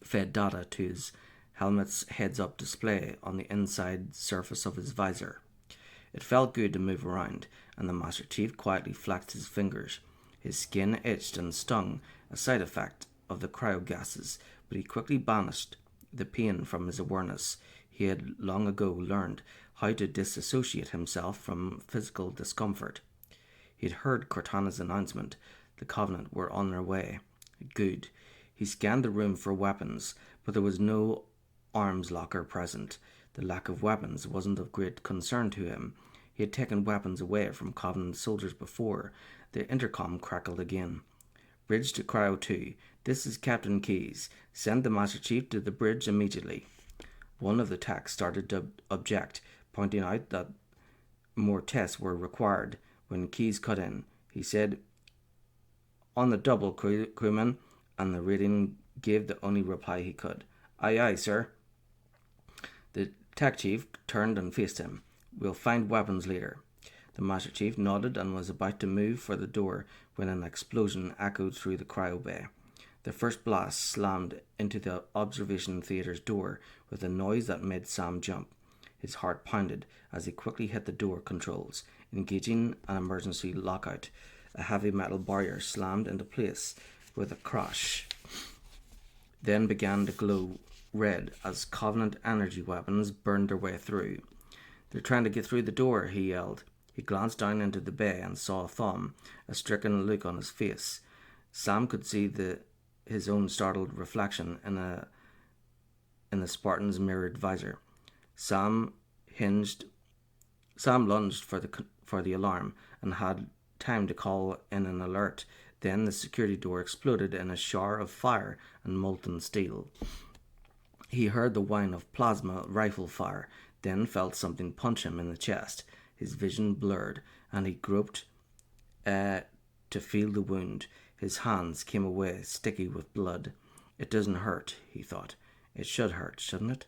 fed data to his helmet's heads-up display on the inside surface of his visor. It felt good to move around, and the Master Chief quietly flexed his fingers. His skin itched and stung, a side effect of the cryogases, but he quickly banished the pain from his awareness. He had long ago learned how to disassociate himself from physical discomfort. He had heard Cortana's announcement. The Covenant were on their way. Good. He scanned the room for weapons, but there was no arms locker present. The lack of weapons wasn't of great concern to him. He had taken weapons away from Covenant soldiers before. The intercom crackled again. Bridge to Cryo 2. This is Captain Keyes. Send the Master Chief to the bridge immediately. One of the techs started to object, pointing out that more tests were required. When Keyes cut in, he said, "On the double, crewman," and the rating gave the only reply he could. "Aye, aye, sir." The tech chief turned and faced him. "We'll find weapons later." The Master Chief nodded and was about to move for the door when an explosion echoed through the cryo bay. The first blast slammed into the observation theater's door with a noise that made Sam jump. His heart pounded as he quickly hit the door controls, engaging an emergency lockout. A heavy metal barrier slammed into place with a crash, then began to glow red as Covenant energy weapons burned their way through. "They're trying to get through the door," he yelled. He glanced down into the bay and saw Thom, a stricken look on his face. Sam could see his own startled reflection in the Spartan's mirrored visor. Sam lunged for the alarm and had time to call in an alert. Then the security door exploded in a shower of fire and molten steel. He heard the whine of plasma rifle fire, then felt something punch him in the chest. His vision blurred, and he groped to feel the wound. His hands came away sticky with blood. "It doesn't hurt," he thought. "It should hurt, shouldn't it?"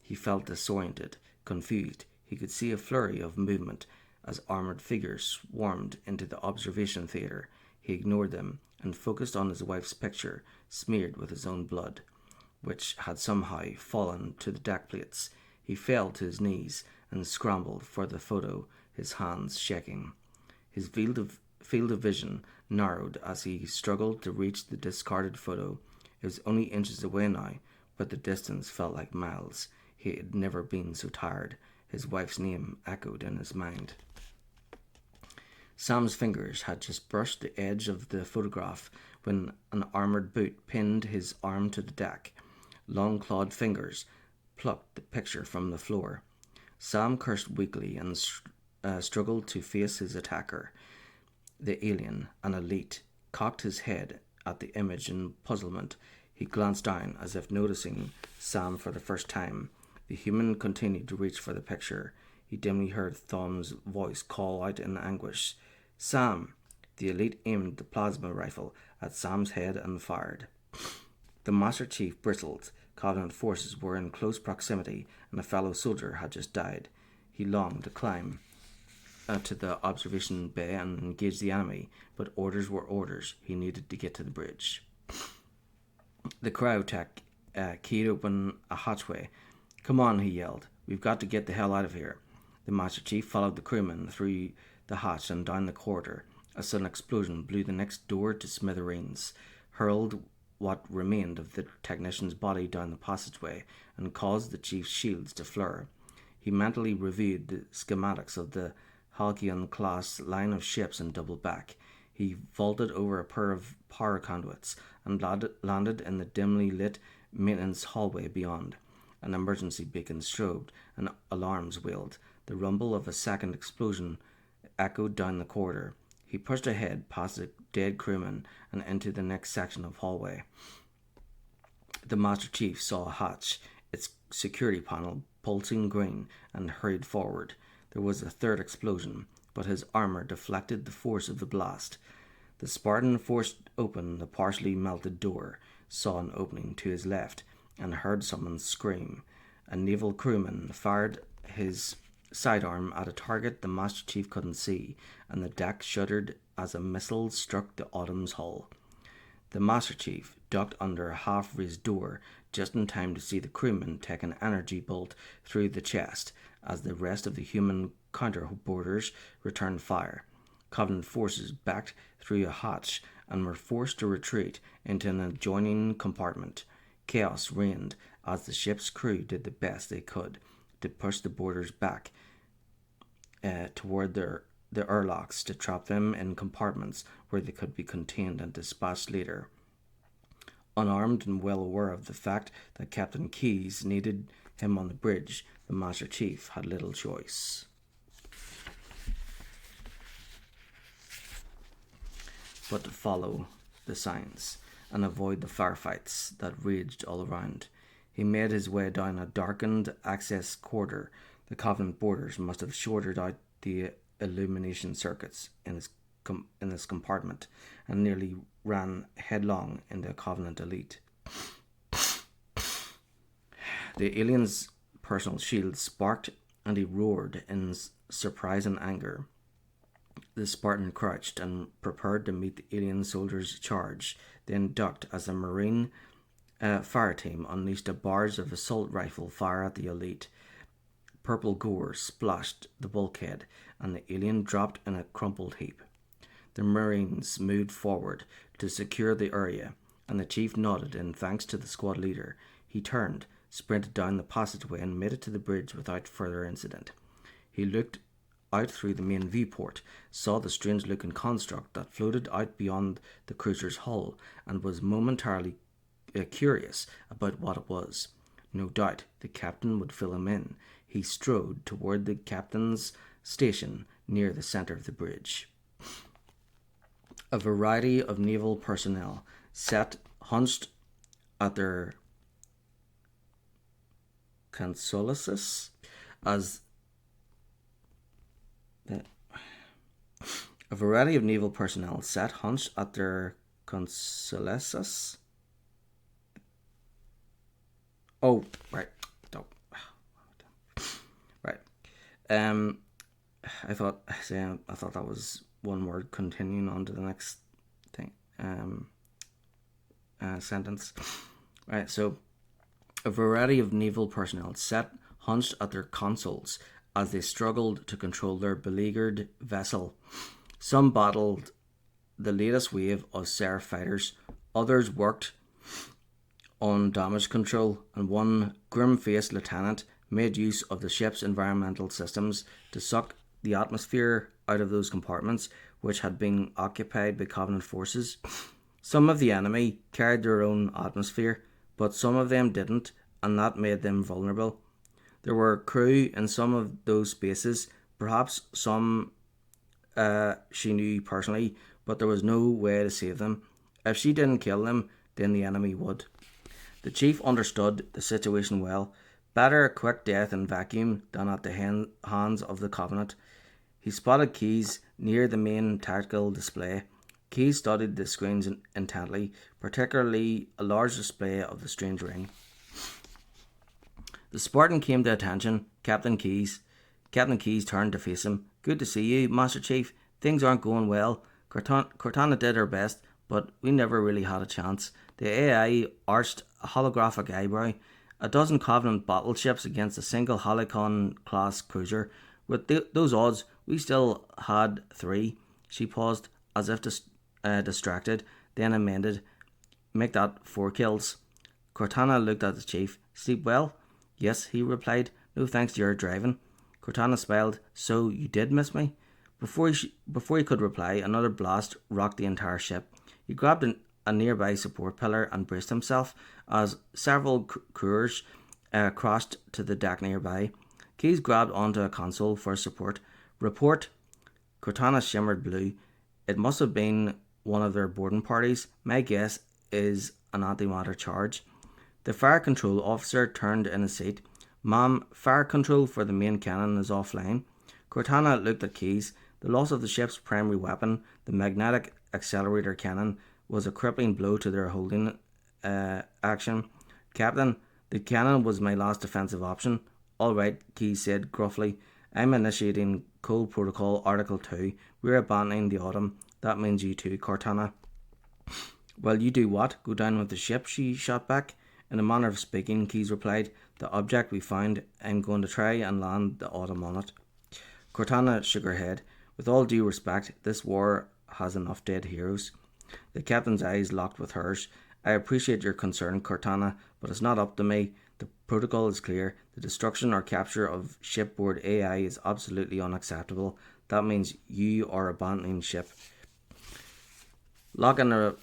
He felt disoriented, confused. He could see a flurry of movement as armored figures swarmed into the observation theater. He ignored them and focused on his wife's picture, smeared with his own blood, which had somehow fallen to the deck plates. He fell to his knees and scrambled for the photo, his hands shaking. His field of vision narrowed as he struggled to reach the discarded photo. It was only inches away now, but the distance felt like miles. He had never been so tired. His wife's name echoed in his mind. Sam's fingers had just brushed the edge of the photograph when an armored boot pinned his arm to the deck. Long clawed fingers plucked the picture from the floor. Sam cursed weakly and struggled to face his attacker. The alien, an elite, cocked his head at the image in puzzlement. He glanced down as if noticing Sam for the first time. The human continued to reach for the picture. He dimly heard Thom's voice call out in anguish. "Sam!" The elite aimed the plasma rifle at Sam's head and fired. The Master Chief bristled. Covenant forces were in close proximity, and a fellow soldier had just died. He longed to climb to the observation bay and engage the enemy, but orders were orders. He needed to get to the bridge. The cryotech keyed open a hatchway. "Come on," he yelled. "We've got to get the hell out of here." The Master Chief followed the crewman through the hatch and down the corridor. A sudden explosion blew the next door to smithereens, hurled what remained of the technician's body down the passageway and caused the chief's shields to flare. He mentally reviewed the schematics of the Halcyon-class line of ships in double back. He vaulted over a pair of power conduits and landed in the dimly lit maintenance hallway beyond. An emergency beacon strobed and alarms wailed. The rumble of a second explosion echoed down the corridor. He pushed ahead past the dead crewman and into the next section of hallway. The Master Chief saw a hatch, its security panel pulsing green, and hurried forward. There was a third explosion, but his armor deflected the force of the blast. The Spartan forced open the partially melted door, saw an opening to his left, and heard someone scream. A naval crewman fired his sidearm at a target the Master Chief couldn't see, and the deck shuddered as a missile struck the Autumn's hull. The Master Chief ducked under a half-raised door just in time to see the crewman take an energy bolt through the chest as the rest of the human counter-boarders returned fire. Covenant forces backed through a hatch and were forced to retreat into an adjoining compartment. Chaos reigned as the ship's crew did the best they could to push the boarders back toward the airlocks to trap them in compartments where they could be contained and dispatched later. Unarmed and well aware of the fact that Captain Keyes needed him on the bridge, the Master Chief had little choice but to follow the signs and avoid the firefights that raged all around. He made his way down a darkened access corridor. The Covenant boarders must have shorted out the illumination circuits in this compartment and nearly ran headlong into a Covenant elite. The alien's personal shield sparked and he roared in surprise and anger. The Spartan crouched and prepared to meet the alien soldier's charge, then ducked as a Marine fire team unleashed a barrage of assault rifle fire at the elite. Purple gore splashed the bulkhead, and the alien dropped in a crumpled heap. The Marines moved forward to secure the area, and the chief nodded in thanks to the squad leader. He turned, sprinted down the passageway, and made it to the bridge without further incident. He looked out through the main viewport, saw the strange-looking construct that floated out beyond the cruiser's hull, and was momentarily curious about what it was. No doubt the captain would fill him in. He strode toward the captain's station near the centre of the bridge. A variety of naval personnel sat hunched at their consoles as a variety of naval personnel sat hunched at their consoles. Oh, right. Oh. Right. I thought that was one word. Continuing on to the next thing. Sentence. Right. So, a variety of naval personnel sat hunched at their consoles as they struggled to control their beleaguered vessel. Some battled the latest wave of Seraph fighters, others worked on damage control, and one grim-faced lieutenant made use of the ship's environmental systems to suck the atmosphere out of those compartments which had been occupied by Covenant forces. Some of the enemy carried their own atmosphere, but some of them didn't, and that made them vulnerable. There were crew in some of those spaces, perhaps some she knew personally, but there was no way to save them. If she didn't kill them, then the enemy would. The chief understood the situation well. Better a quick death in vacuum than at the hands of the Covenant. He spotted Keyes near the main tactical display. Keyes studied the screens intently, particularly a large display of the strange ring. The Spartan came to attention. Captain Keyes turned to face him. "Good to see you, Master Chief. Things aren't going well. Cortana did her best, but we never really had a chance." The AI arched a holographic eyebrow. A dozen Covenant battleships against a single Helicon-class cruiser. With those odds, we still had 3. She paused, as if distracted, then amended. make that 4 kills. Cortana looked at the chief. Sleep well? Yes, he replied. No thanks to your driving. Cortana smiled. So you did miss me? Before he could reply, another blast rocked the entire ship. He grabbed a nearby support pillar and braced himself as several crewers crashed to the deck nearby. Keyes grabbed onto a console for support. Report. Cortana shimmered blue. It must have been one of their boarding parties. My guess is an antimatter charge. The fire control officer turned in his seat. Ma'am, fire control for the main cannon is offline. Cortana looked at Keyes. The loss of the ship's primary weapon, the magnetic accelerator cannon, was a crippling blow to their holding action. Captain, the cannon was my last defensive option. All right, Keyes said gruffly. I'm initiating Code Protocol Article 2. We're abandoning the Autumn. That means you too, Cortana. Well, you do what? Go down with the ship, she shot back. In a manner of speaking, Keyes replied. The object we found, I'm going to try and land the Autumn on it. Cortana shook her head. With all due respect, this war has enough dead heroes. The captain's eyes locked with hers. I appreciate your concern, Cortana, but it's not up to me. The protocol is clear. The destruction or capture of shipboard AI is absolutely unacceptable. That means you are abandoning ship. Lock in a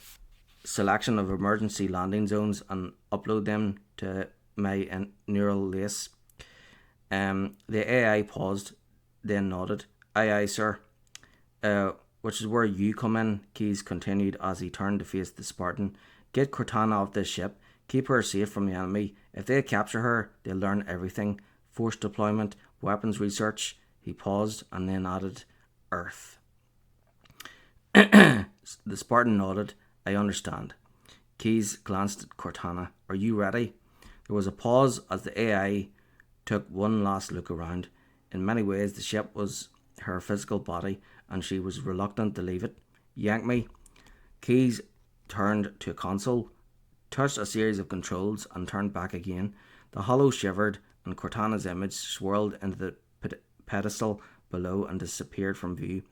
selection of emergency landing zones and upload them to my neural lace. The AI paused, then nodded. Aye, aye, sir. Which is where you come in, Keyes continued as he turned to face the Spartan. Get Cortana off this ship. Keep her safe from the enemy. If they capture her, they'll learn everything. Force deployment, weapons research. He paused and then added, Earth. The Spartan nodded. I understand. Keyes glanced at Cortana. Are you ready? There was a pause as the AI took one last look around. In many ways, the ship was her physical body, and she was reluctant to leave it. Yank me. Keyes turned to a console, touched a series of controls, and turned back again. The hollow shivered, and Cortana's image swirled into the pedestal below and disappeared from view.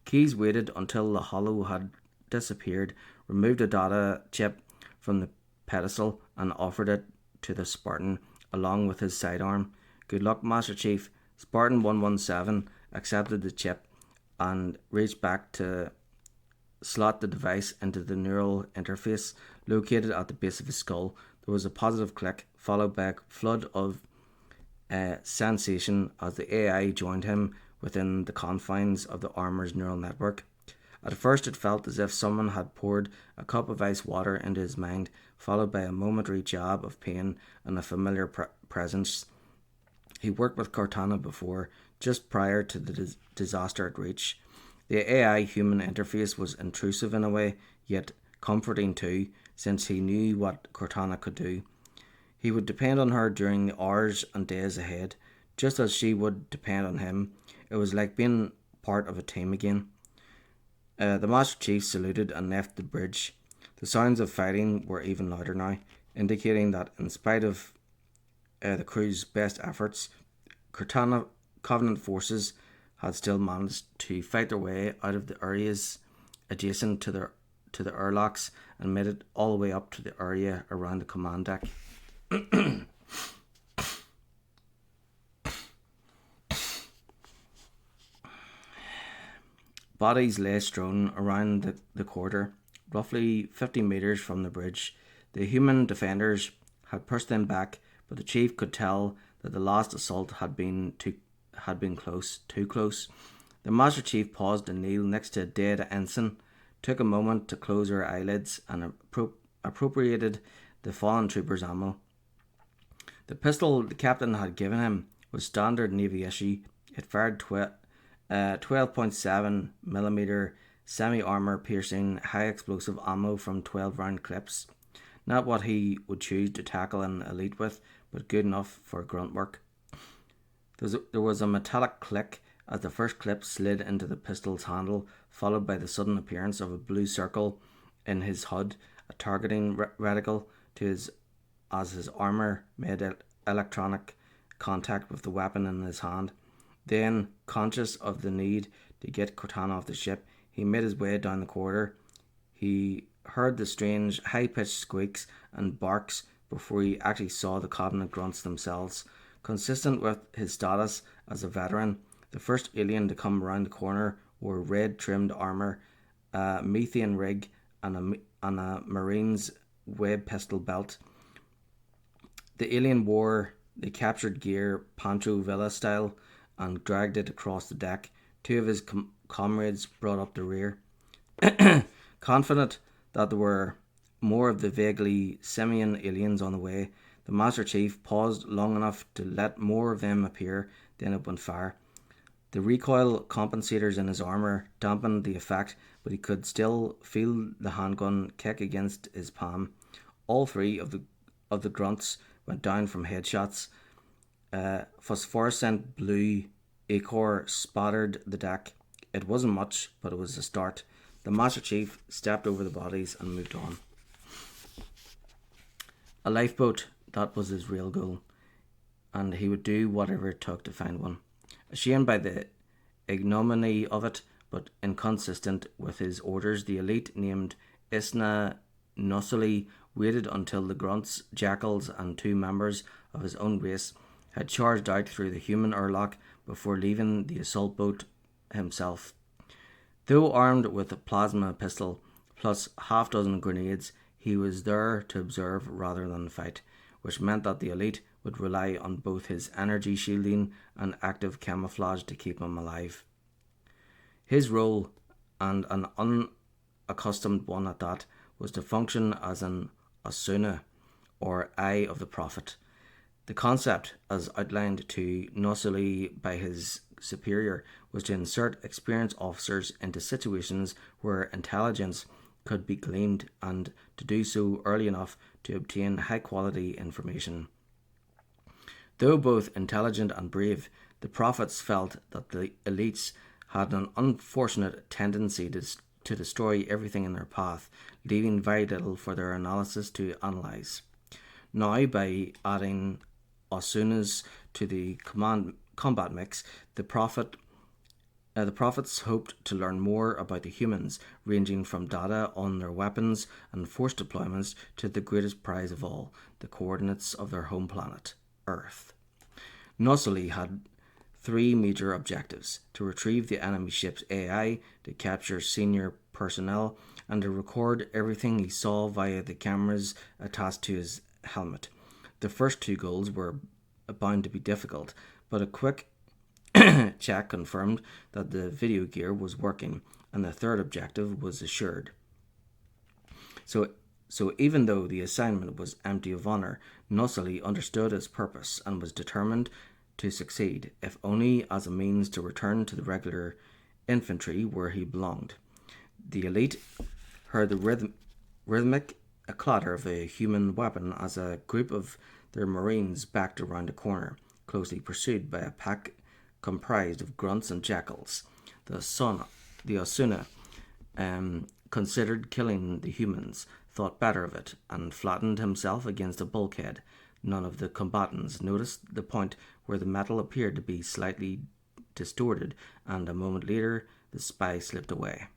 Keyes waited until the hollow had disappeared, removed a data chip from the pedestal, and offered it to the Spartan, along with his sidearm. Good luck, Master Chief. Spartan 117 accepted the chip and reached back to slot the device into the neural interface located at the base of his skull. There was a positive click, followed by a flood of sensation as the AI joined him within the confines of the armor's neural network. At first it felt as if someone had poured a cup of ice water into his mind, followed by a momentary jab of pain and a familiar presence. He worked with Cortana before, just prior to the disaster at Reach. The AI-human interface was intrusive in a way, yet comforting too, since he knew what Cortana could do. He would depend on her during the hours and days ahead, just as she would depend on him. It was like being part of a team again. The Master Chief saluted and left the bridge. The sounds of fighting were even louder now, indicating that in spite of the crew's best efforts, Covenant forces had still managed to fight their way out of the areas adjacent to the airlocks and made it all the way up to the area around the command deck. Bodies lay strewn around the quarter, roughly 50 metres from the bridge. The human defenders had pushed them back, but the chief could tell that the last assault had been too close. The Master Chief paused and kneeled next to a dead ensign, took a moment to close her eyelids, and appropriated the fallen trooper's ammo. The pistol the captain had given him was standard Navy issue. It fired 12.7mm semi-armor piercing high explosive ammo from 12 round clips. Not what he would choose to tackle an elite with, but good enough for grunt work. There was a metallic click as the first clip slid into the pistol's handle, followed by the sudden appearance of a blue circle in his HUD, a targeting reticle as his armor made electronic contact with the weapon in his hand. Then, conscious of the need to get Cortana off the ship, he made his way down the corridor. He heard the strange, high pitched squeaks and barks before he actually saw the covenant grunts themselves. Consistent with his status as a veteran, the first alien to come around the corner wore red trimmed armour, a methane rig, and a Marine's web pistol belt. The alien wore the captured gear Pancho Villa style and dragged it across the deck. Two of his comrades brought up the rear. Confident that there were more of the vaguely simian aliens on the way, the Master Chief paused long enough to let more of them appear, then opened fire. The recoil compensators in his armour dampened the effect, but he could still feel the handgun kick against his palm. All three of the grunts went down from headshots. Phosphorescent blue ichor spattered the deck. It wasn't much, but it was a start. The Master Chief stepped over the bodies and moved on. A lifeboat, that was his real goal, and he would do whatever it took to find one. Ashamed by the ignominy of it, but inconsistent with his orders, the elite named Isna Nosili waited until the grunts, jackals, and two members of his own race had charged out through the human airlock before leaving the assault boat himself. Though armed with a plasma pistol plus half-dozen grenades, he was there to observe rather than fight, which meant that the elite would rely on both his energy shielding and active camouflage to keep him alive. His role, and an unaccustomed one at that, was to function as an Asuna, or Eye of the Prophet. The concept, as outlined to Nosili by his superior, was to insert experienced officers into situations where intelligence could be gleaned, and to do so early enough to obtain high-quality information. Though both intelligent and brave, the prophets felt that the elites had an unfortunate tendency to destroy everything in their path, leaving very little for their analysis to analyse. Now, by adding Asunas to the combat mix, the prophets hoped to learn more about the humans, ranging from data on their weapons and force deployments to the greatest prize of all, the coordinates of their home planet, Earth. Nosili had three major objectives: to retrieve the enemy ship's AI, to capture senior personnel, and to record everything he saw via the cameras attached to his helmet. The first two goals were bound to be difficult, but a quick check confirmed that the video gear was working, and the third objective was assured. So even though the assignment was empty of honour, Nosili understood its purpose and was determined to succeed, if only as a means to return to the regular infantry where he belonged. The elite heard the rhythmic clatter of a human weapon as a group of their marines backed around a corner, closely pursued by a pack comprised of grunts and jackals. The Asuna considered killing the humans, thought better of it, and flattened himself against a bulkhead. None of the combatants noticed the point where the metal appeared to be slightly distorted, and a moment later the spy slipped away.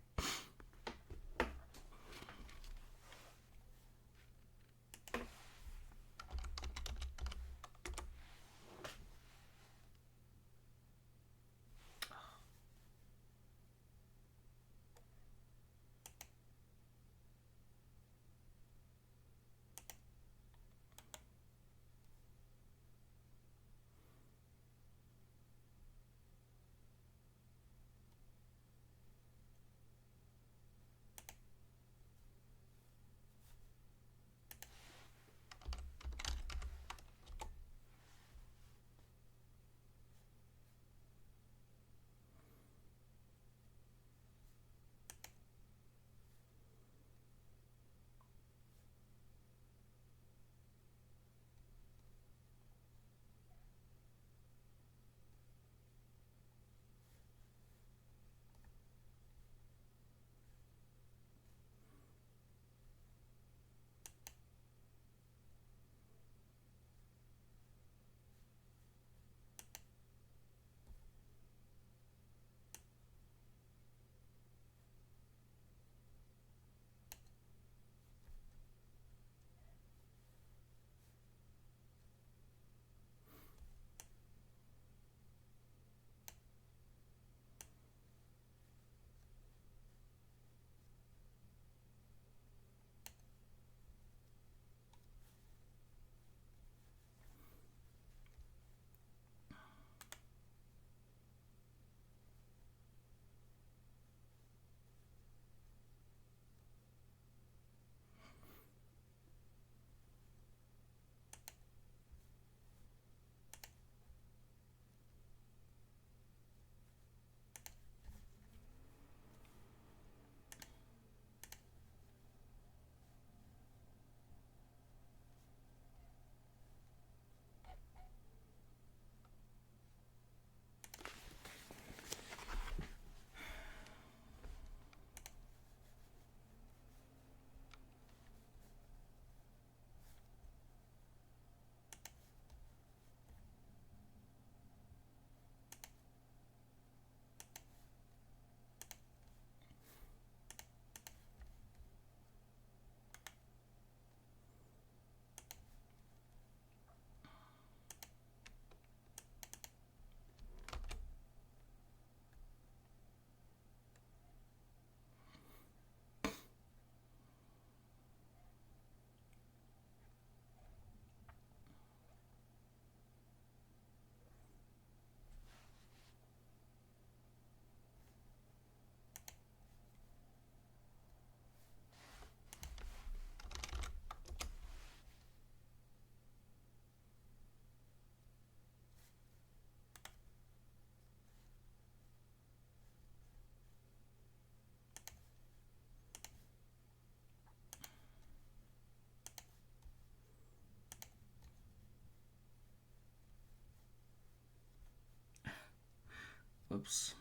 Oops.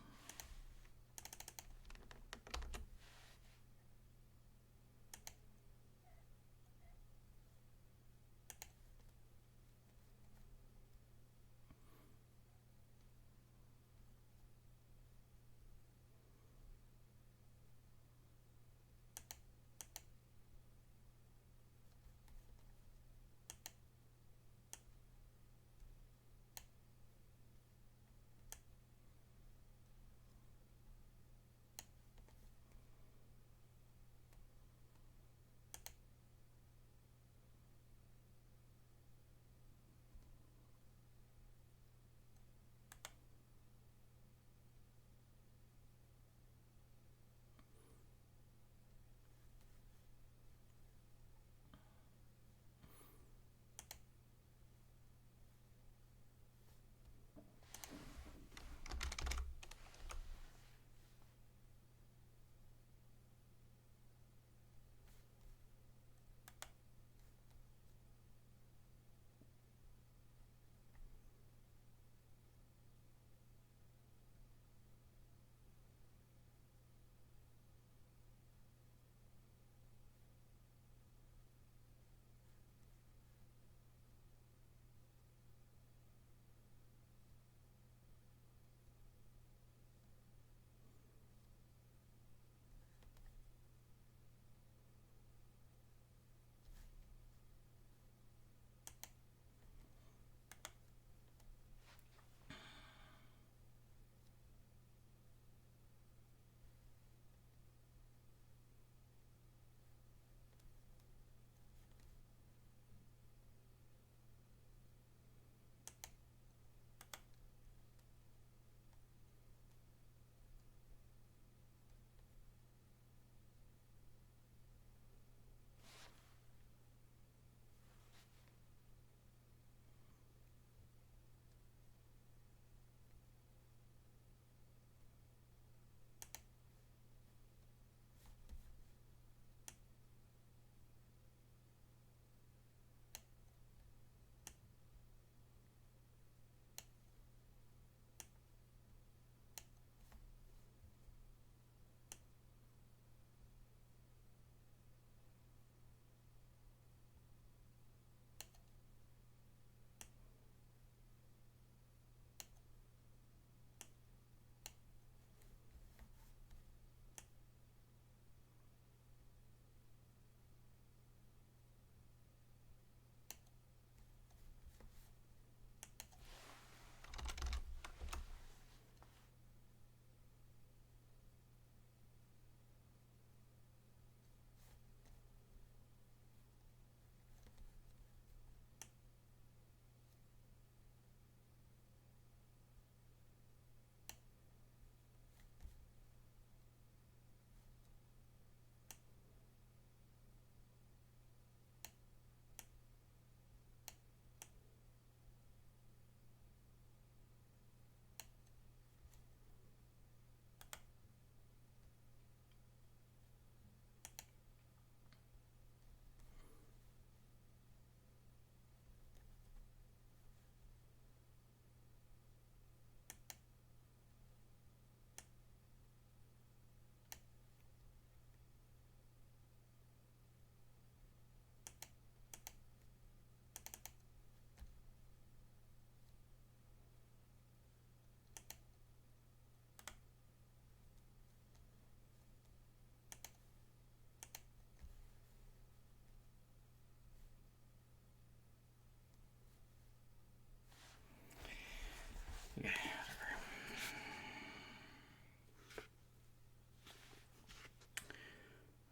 Okay.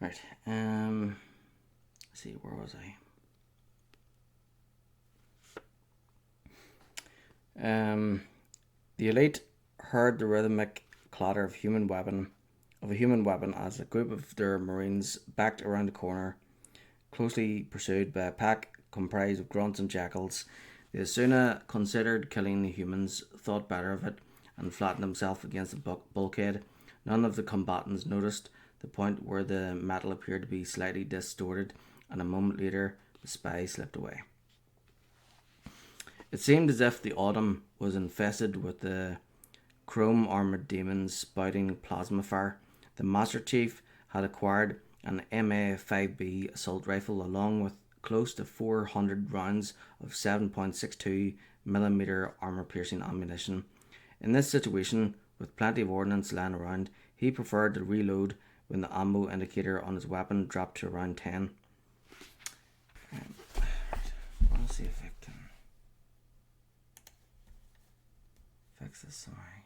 Right. Let's see, where was I? The elite heard the rhythmic clatter of a human weapon as a group of their marines backed around the corner, closely pursued by a pack comprised of grunts and jackals. The Asuna considered killing the humans, thought better of it, and flattened himself against the bulkhead. None of the combatants noticed the point where the metal appeared to be slightly distorted, and a moment later the spy slipped away. It seemed as if the autumn was infested with the chrome armoured demons spouting plasma fire. The Master Chief had acquired an MA-5B assault rifle along with close to 400 rounds of 7.62mm armour-piercing ammunition. In this situation, with plenty of ordnance lying around, he preferred to reload when the ammo indicator on his weapon dropped to around 10. I want to see if I can fix this. Sorry.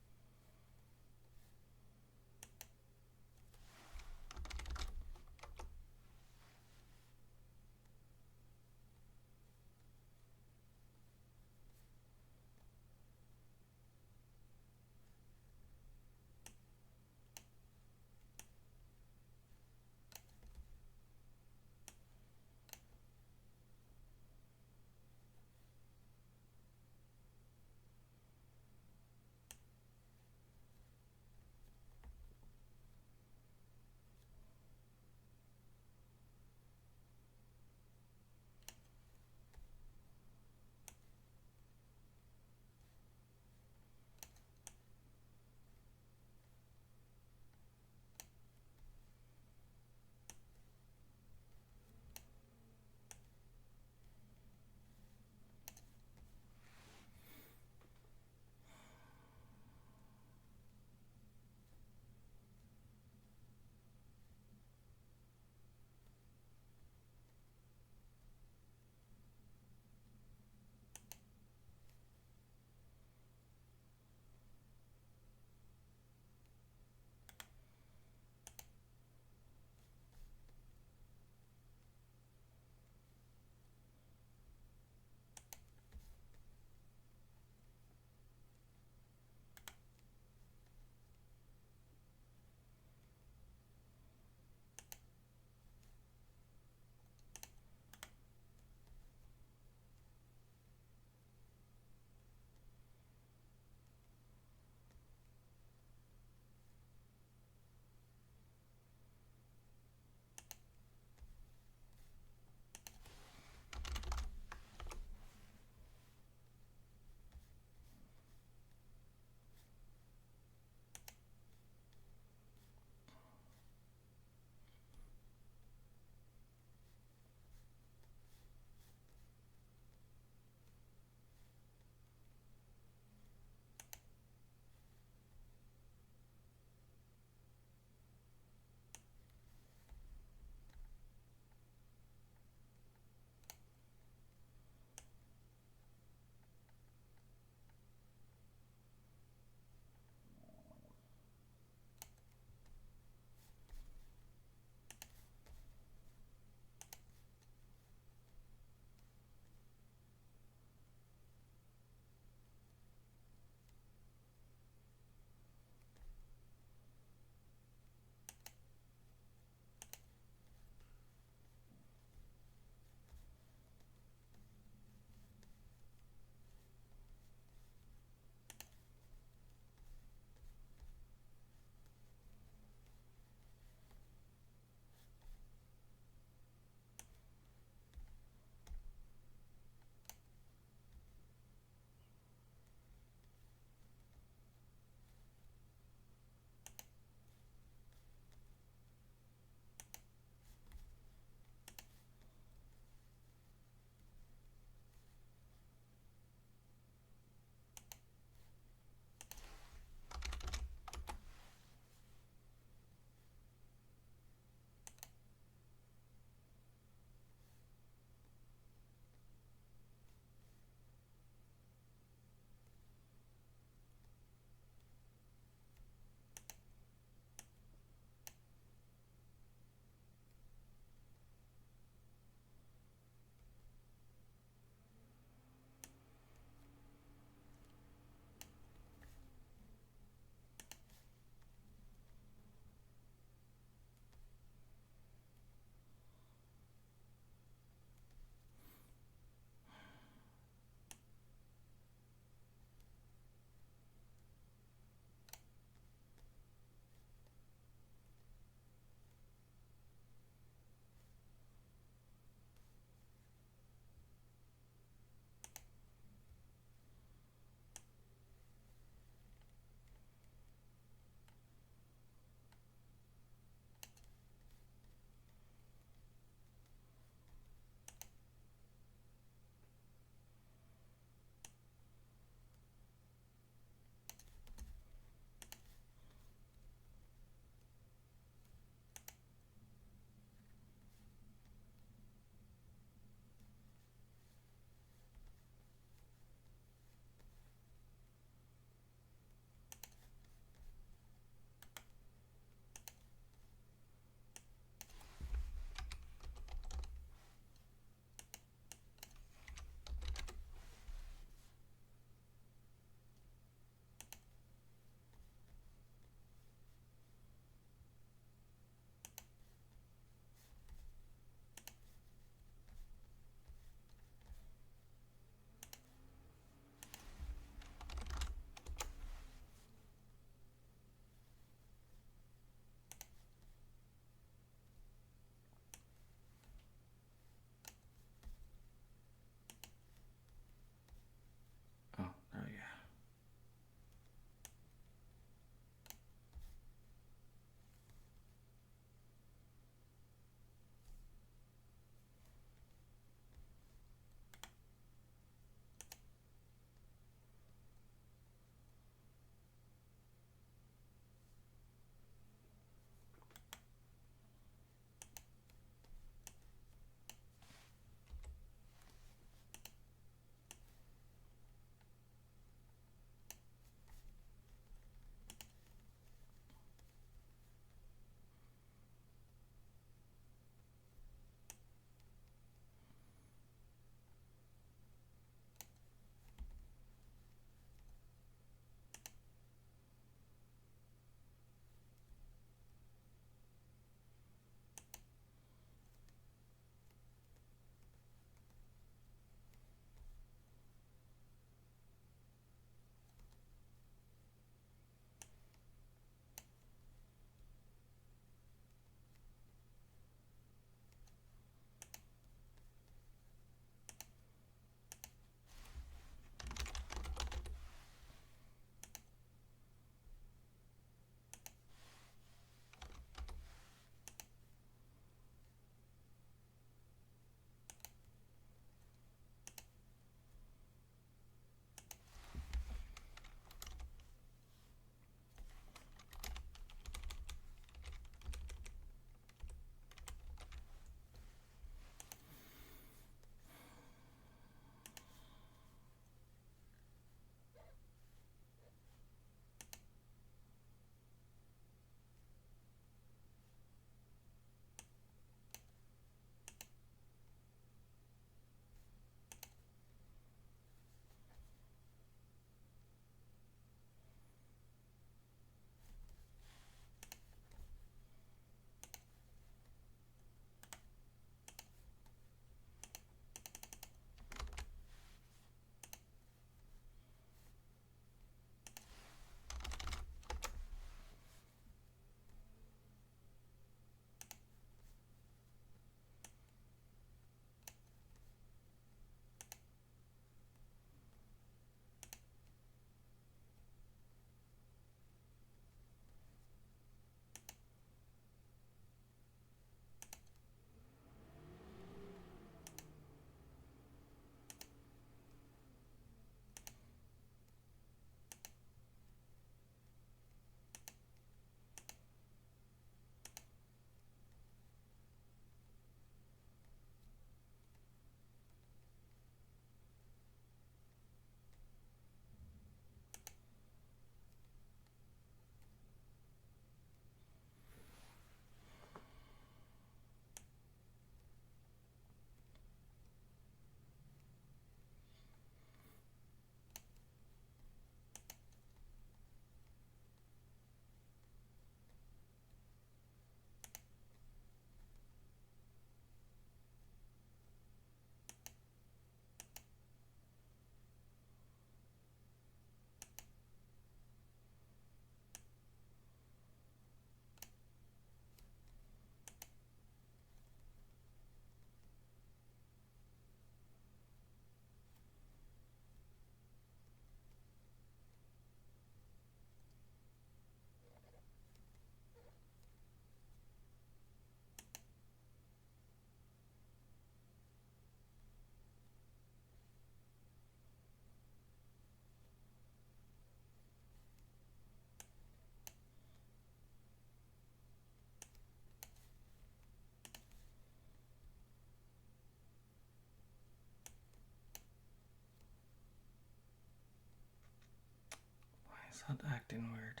Is that acting weird?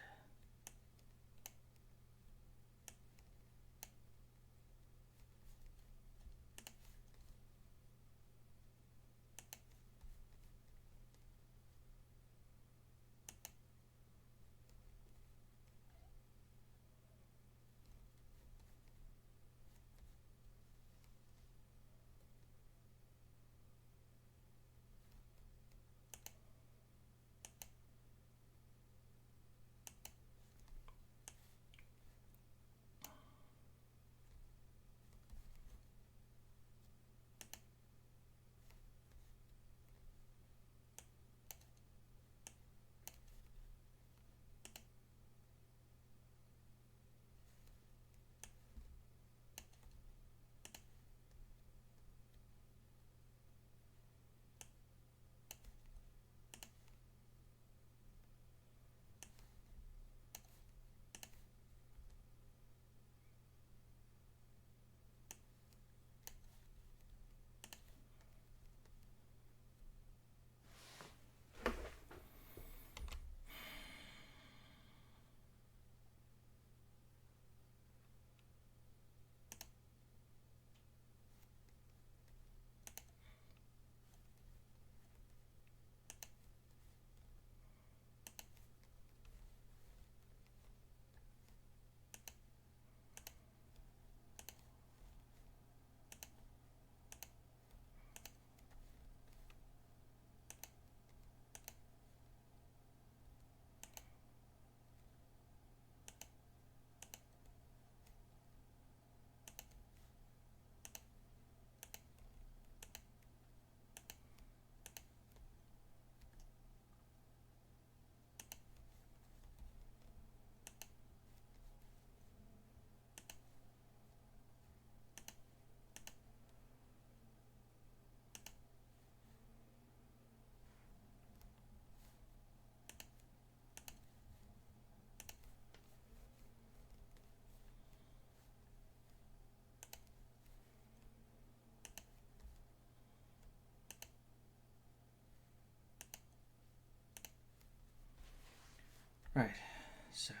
Right, so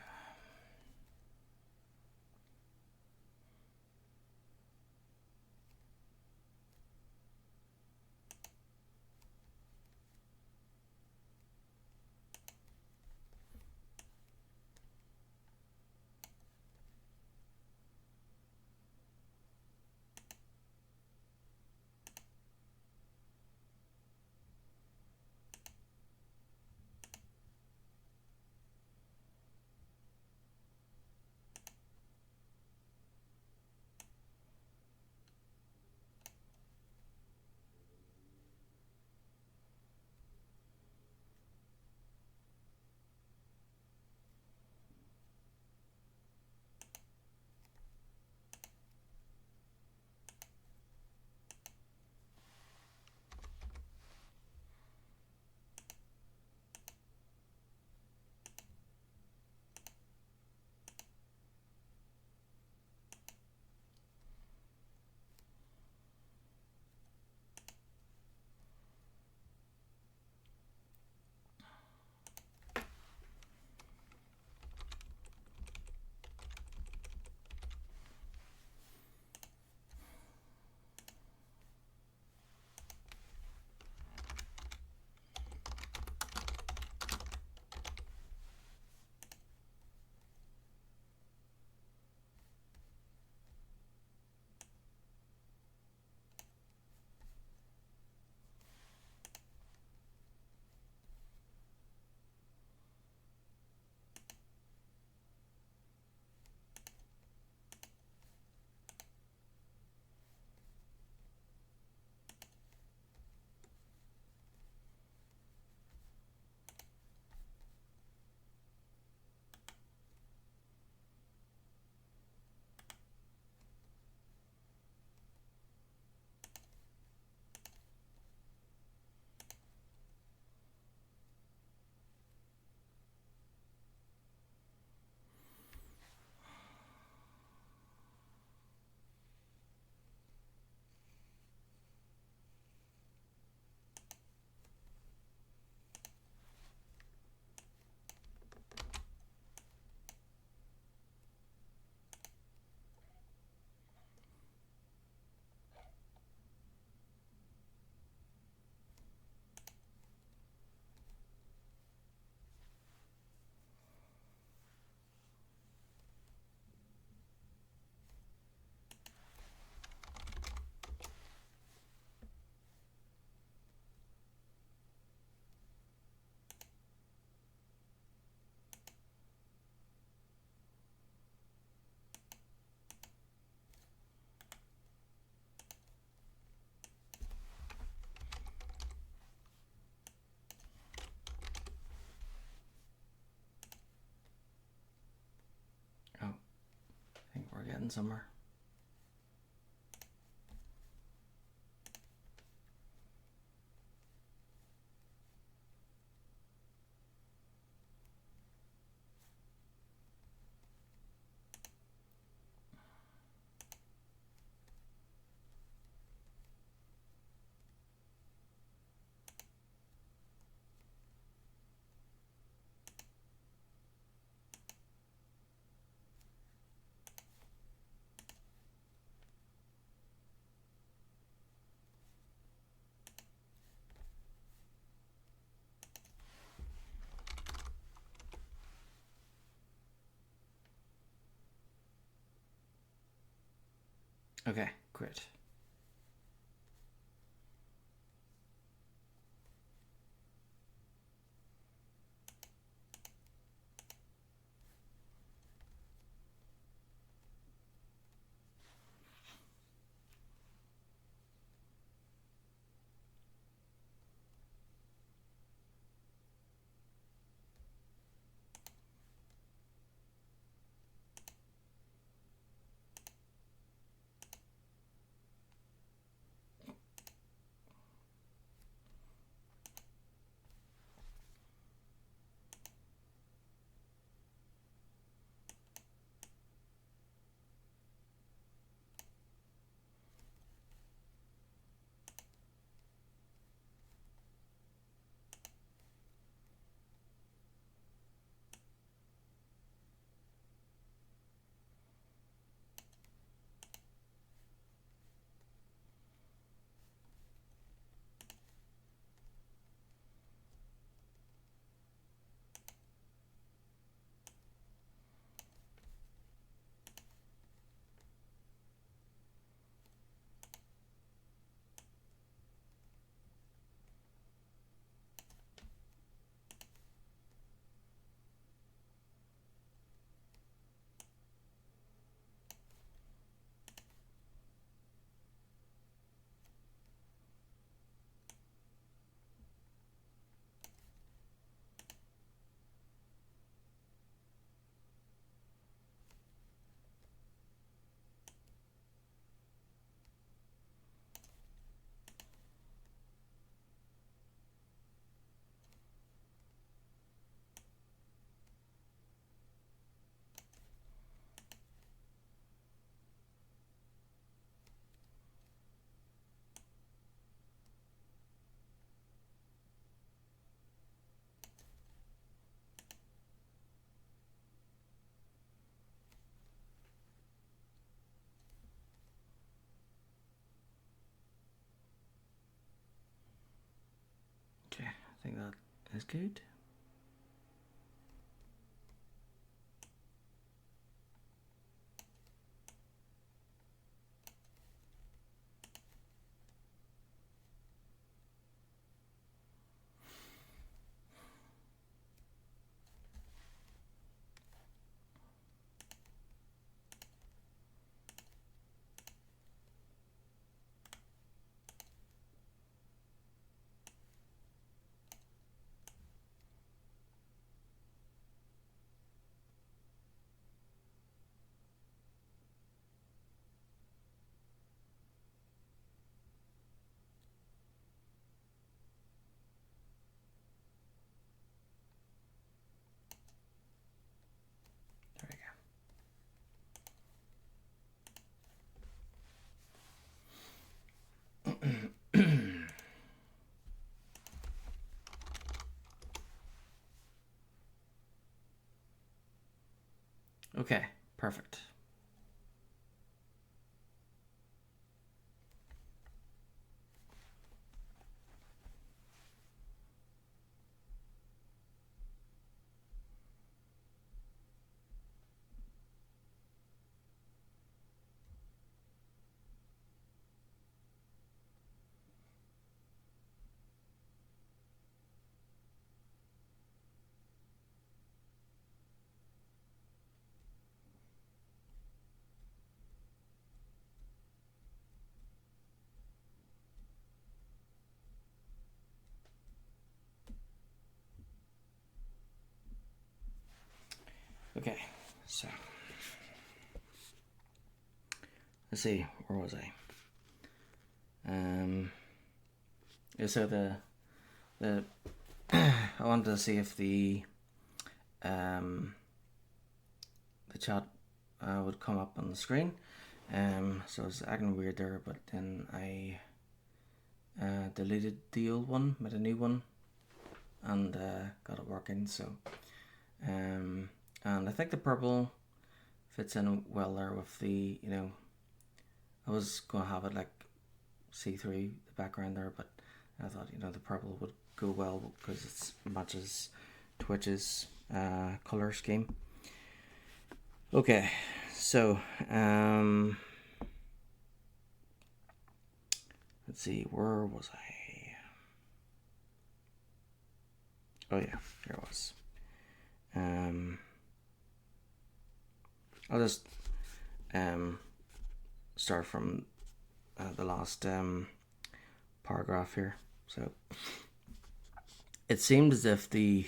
getting somewhere. Okay, great. Okay, I think that is good. There we go. Okay, perfect. Okay, so let's see, where was I? Yeah, so the I wanted to see if the chat would come up on the screen. So it's acting weird there, but then I deleted the old one, made a new one, and got it working. So, and I think the purple fits in well there with the, I was gonna have it like see through the background there, but I thought the purple would go well because it matches Twitch's color scheme. Okay, so let's see, where was I? Oh yeah, there I was. I'll just start from the last paragraph here. So it seemed as if the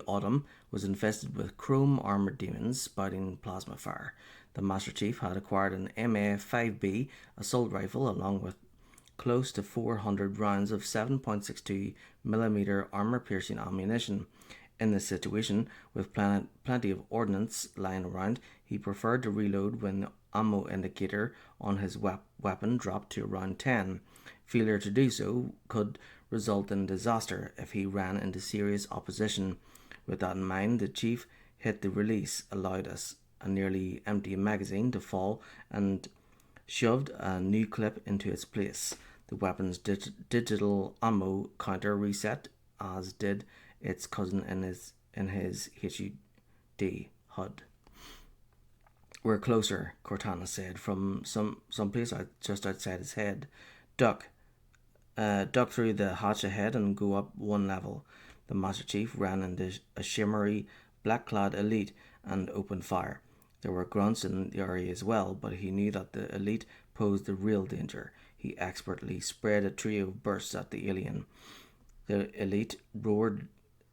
autumn was infested with chrome armored demons spouting plasma fire. The Master Chief had acquired an MA-5B assault rifle along with close to 400 rounds of 7.62mm armor-piercing ammunition. In this situation, with plenty of ordnance lying around, he preferred to reload when the ammo indicator on his weapon dropped to around 10. Failure to do so could result in disaster if he ran into serious opposition. With that in mind, the chief hit the release, allowed a nearly empty magazine to fall, and shoved a new clip into its place. The weapon's digital ammo counter reset, as did its cousin in his HUD. "We're closer," Cortana said from some place just outside his head. Duck through the hatch ahead and go up one level." The Master Chief ran into a shimmery, black-clad elite and opened fire. There were grunts in the area as well, but he knew that the elite posed the real danger. He expertly spread a trio of bursts at the alien. The elite roared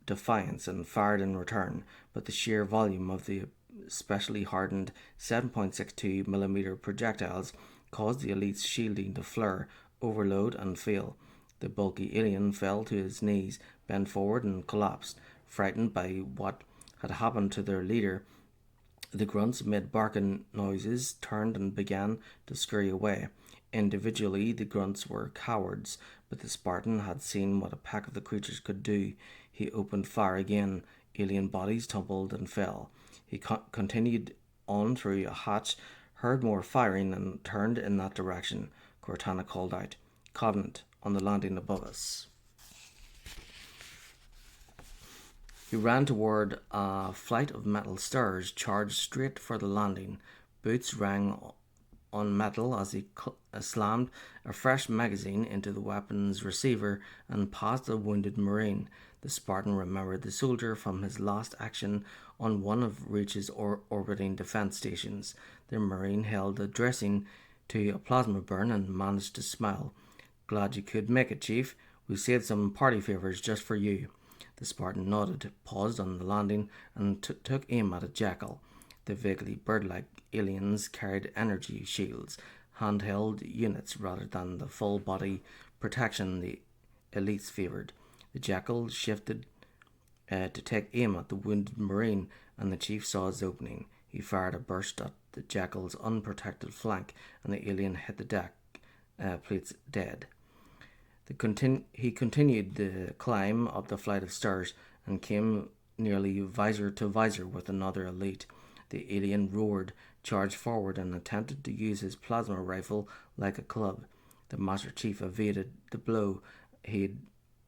defiance and fired in return, but the sheer volume of the specially hardened 7.62mm projectiles caused the elite's shielding to flare, overload, and fail. The bulky alien fell to his knees, bent forward, and collapsed. Frightened by what had happened to their leader, the grunts, amid barking noises, turned and began to scurry away. Individually, the grunts were cowards, but the Spartan had seen what a pack of the creatures could do. He opened fire again. Alien bodies tumbled and fell. He continued on through a hatch, heard more firing, and turned in that direction. Cortana called out, "Covenant, on the landing above us." He ran toward a flight of metal stairs, charged straight for the landing. Boots rang on metal as he slammed a fresh magazine into the weapon's receiver and passed a wounded Marine. The Spartan remembered the soldier from his last action on one of Reach's orbiting defense stations. The Marine held a dressing to a plasma burn and managed to smile. "Glad you could make it, Chief. We saved some party favors just for you." The Spartan nodded, paused on the landing, and took aim at a jackal. The vaguely bird-like aliens carried energy shields, handheld units rather than the full-body protection the elites favoured. The jackal shifted to take aim at the wounded Marine, and the chief saw his opening. He fired a burst at the jackal's unprotected flank, and the alien hit the deck plates dead. He continued the climb up the flight of stairs and came nearly visor to visor with another elite. The alien roared, charged forward, and attempted to use his plasma rifle like a club. The Master Chief evaded the blow. He'd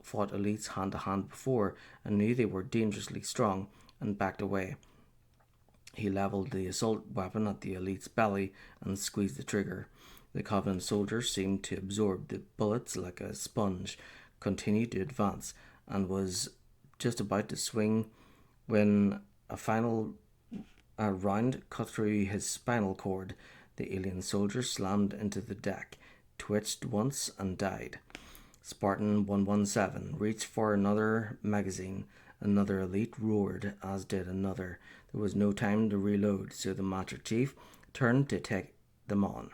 fought elites hand to hand before and knew they were dangerously strong, and backed away. He leveled the assault weapon at the elite's belly and squeezed the trigger. The Covenant soldier seemed to absorb the bullets like a sponge, continued to advance, and was just about to swing when a final round cut through his spinal cord. The alien soldier slammed into the deck, twitched once, and died. Spartan 117 reached for another magazine. Another elite roared, as did another. There was no time to reload, so the Master Chief turned to take them on.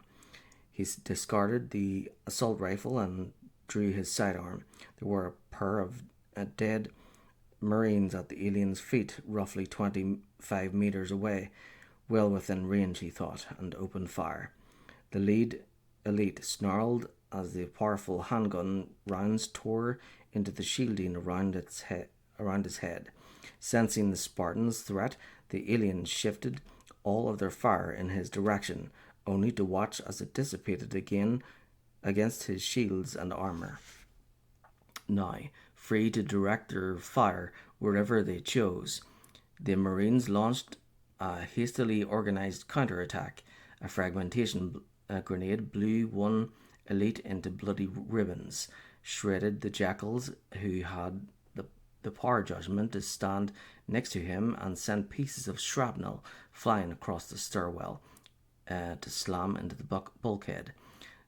He discarded the assault rifle and drew his sidearm. There were a pair of dead Marines at the alien's feet, roughly 25 meters away, well within range, he thought, and opened fire. The lead elite snarled as the powerful handgun rounds tore into the shielding around his head. Sensing the Spartan's threat, the aliens shifted all of their fire in his direction, only to watch as it dissipated again against his shields and armor. Now, free to direct their fire wherever they chose, the Marines launched a hastily organized counterattack. A fragmentation grenade blew one elite into bloody ribbons, shredded the jackals who had the power judgment to stand next to him, and sent pieces of shrapnel flying across the stairwell to slam into the bulkhead.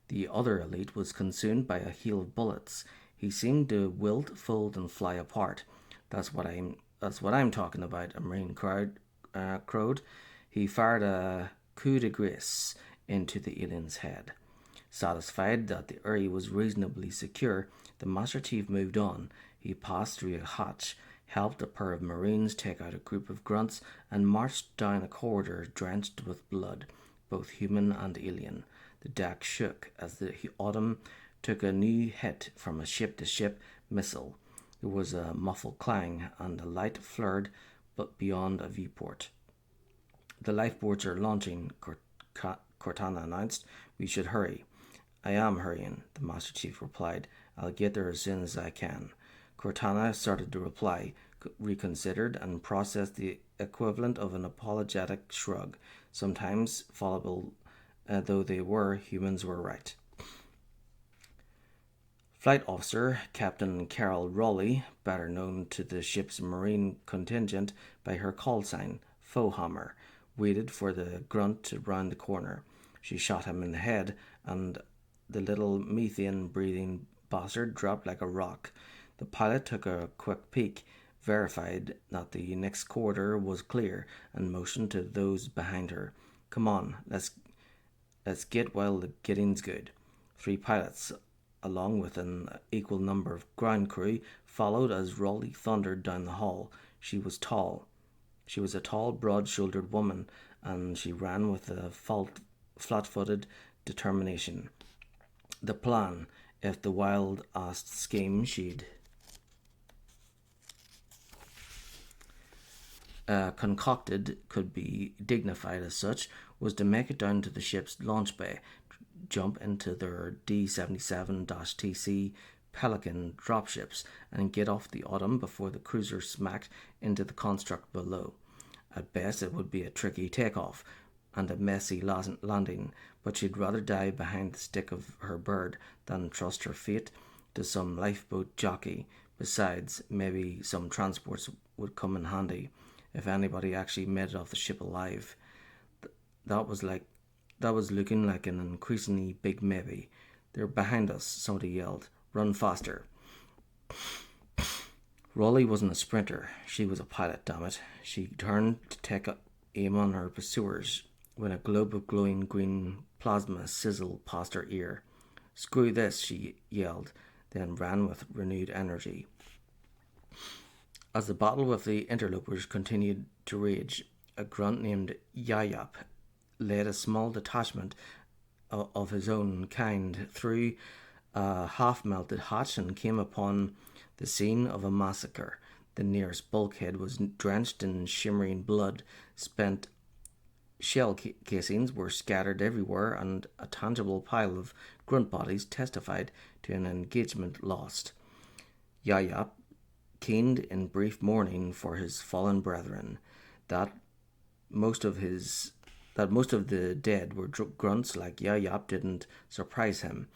The other elite was consumed by a hail of bullets. He seemed to wilt, fold, and fly apart. That's what I'm talking about. A Marine crowed. He fired a coup de grace into the alien's head. Satisfied that the area was reasonably secure, the Master Chief moved on. He passed through a hatch, helped a pair of Marines take out a group of grunts, and marched down a corridor drenched with blood, both human and alien. The deck shook as the Autumn took a new hit from a ship-to-ship missile. There was a muffled clang, and a light flared but beyond a viewport. "The lifeboats are launching," Cortana announced. "We should hurry." "I am hurrying," the Master Chief replied. "I'll get there as soon as I can." Cortana started to reply, reconsidered, and processed the equivalent of an apologetic shrug. Sometimes, fallible though they were, humans were right. Flight Officer Captain Carol Raleigh, better known to the ship's Marine contingent by her call sign, Foehammer, waited for the grunt to round the corner. She shot him in the head, and the little methane-breathing bastard dropped like a rock. The pilot took a quick peek, verified that the next corridor was clear, and motioned to those behind her. "Come on, let's get while the getting's good." 3 pilots, along with an equal number of ground crew, followed as Raleigh thundered down the hall. She was tall. She was a tall, broad-shouldered woman, and she ran with a flat-footed determination. The plan, if the wild-assed scheme she'd concocted could be dignified as such, was to make it down to the ship's launch bay, jump into their D-77-TC Pelican dropships, and get off the Autumn before the cruiser smacked into the construct below. At best, it would be a tricky takeoff and a messy landing, but she'd rather die behind the stick of her bird than trust her fate to some lifeboat jockey. Besides, maybe some transports would come in handy if anybody actually made it off the ship alive. That was looking like an increasingly big maybe. "They're behind us," somebody yelled. "Run faster." Raleigh wasn't a sprinter. She was a pilot, damn it. She turned to take aim on her pursuers when a globe of glowing green plasma sizzled past her ear. "Screw this," she yelled, then ran with renewed energy. As the battle with the interlopers continued to rage, a grunt named Yayap led a small detachment of his own kind through a half-melted hatch and came upon the scene of a massacre. The nearest bulkhead was drenched in shimmering blood. Spent shell casings were scattered everywhere, and a tangible pile of grunt bodies testified to an engagement lost. Yayap keened in brief mourning for his fallen brethren. That most of the dead were grunts like Yayap didn't surprise him.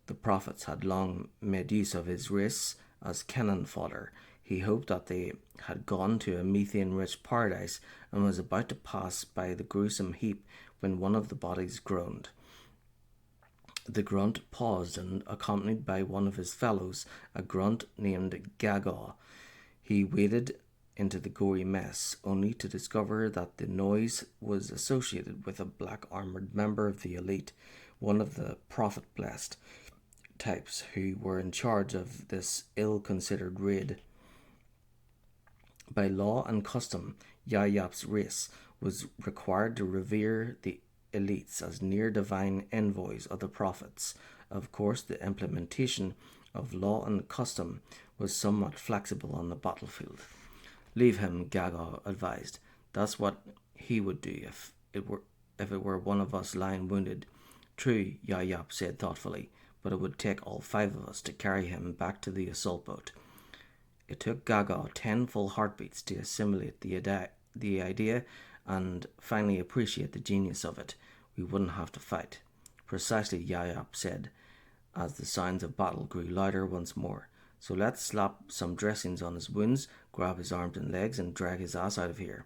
The prophets had long made use of his race as cannon fodder. He hoped that they had gone to a methane-rich paradise and was about to pass by the gruesome heap when one of the bodies groaned. The grunt paused, and accompanied by one of his fellows, a grunt named Gagaw. He waited into the gory mess, only to discover that the noise was associated with a black armored member of the elite, one of the prophet blessed types who were in charge of this ill considered raid. By law and custom, Yayap's race was required to revere the elites as near divine envoys of the prophets. Of course, the implementation of law and custom was somewhat flexible on the battlefield. Leave him, Gaga advised. That's what he would do if it were one of us lying wounded. True, Yayap said thoughtfully, but it would take all 5 of us to carry him back to the assault boat. It took Gaga 10 full heartbeats to assimilate the idea and finally appreciate the genius of it. We wouldn't have to fight. Precisely, Yayap said, as the sounds of battle grew louder once more. So let's slap some dressings on his wounds, grab his arms and legs, and drag his ass out of here.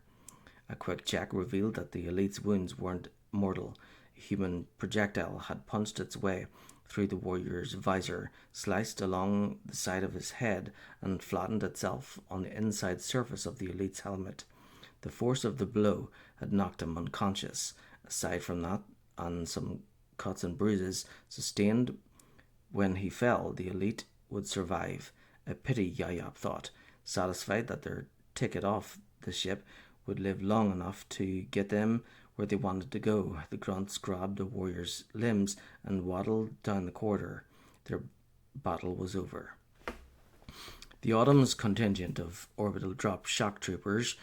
A quick check revealed that the elite's wounds weren't mortal. A human projectile had punched its way through the warrior's visor, sliced along the side of his head, and flattened itself on the inside surface of the elite's helmet. The force of the blow had knocked him unconscious. Aside from that, and some cuts and bruises sustained when he fell, the elite would survive. A pity, Yayap thought, satisfied that their ticket off the ship would live long enough to get them where they wanted to go. The grunts grabbed the warrior's limbs and waddled down the corridor. Their battle was over. The Autumn's contingent of orbital drop shock troopers,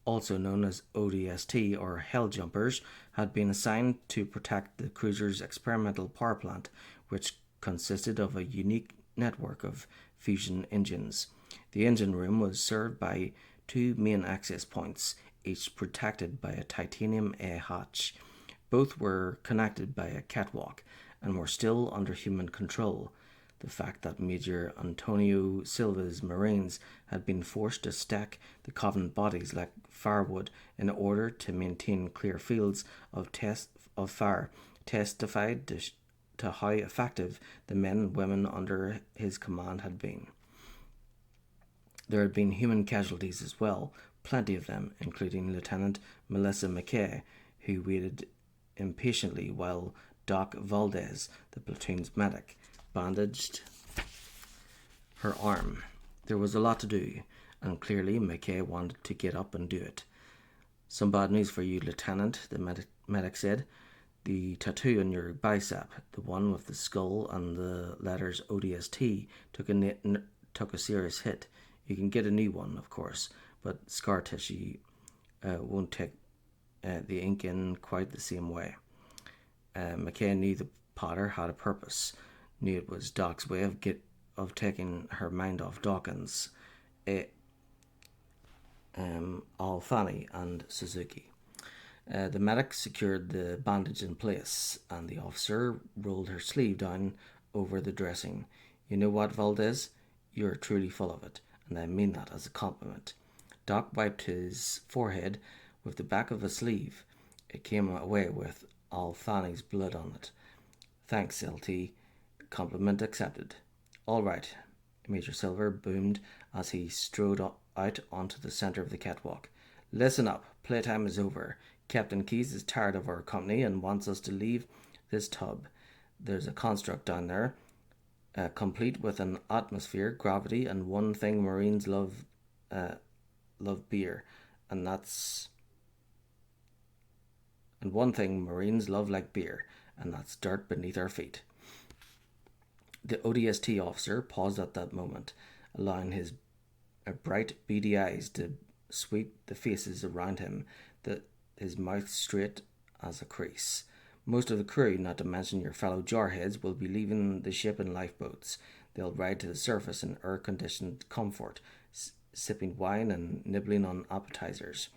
also known as ODST or Hell Jumpers, had been assigned to protect the cruiser's experimental power plant, which consisted of a unique network of fusion engines. The engine room was served by 2 main access points, each protected by a titanium A hatch. Both were connected by a catwalk and were still under human control. The fact that Major Antonio Silva's Marines had been forced to stack the Covenant bodies like firewood in order to maintain clear fields of fire testified to how effective the men and women under his command had been. There had been human casualties as well, plenty of them, including Lieutenant Melissa McKay, who waited impatiently while Doc Valdez, the platoon's medic, bandaged her arm. There was a lot to do, and clearly McKay wanted to get up and do it. Some bad news for you, Lieutenant, the medic said. The tattoo on your bicep, the one with the skull and the letters ODST, took a serious hit. You can get a new one, of course, but scar tissue won't take the ink in quite the same way. McKay knew the Potter had a purpose, knew it was Doc's way of taking her mind off Dawkins, Alfani and Suzuki. The medic secured the bandage in place, and the officer rolled her sleeve down over the dressing. You know what, Valdez? You're truly full of it, and I mean that as a compliment. Doc wiped his forehead with the back of a sleeve. It came away with Alfani's blood on it. Thanks, LT. Compliment accepted. All right, Major Silver boomed as he strode out onto the center of the catwalk. Listen up. Playtime is over. Captain Keyes is tired of our company and wants us to leave this tub. There's a construct down there, complete with an atmosphere, gravity, and one thing Marines love beer, and one thing Marines love like beer, and that's dirt beneath our feet. The ODST officer paused at that moment, allowing his bright, beady eyes to sweep the faces around him, his mouth straight as a crease. Most of the crew, not to mention your fellow jarheads, will be leaving the ship in lifeboats. They'll ride to the surface in air-conditioned comfort, sipping wine and nibbling on appetizers.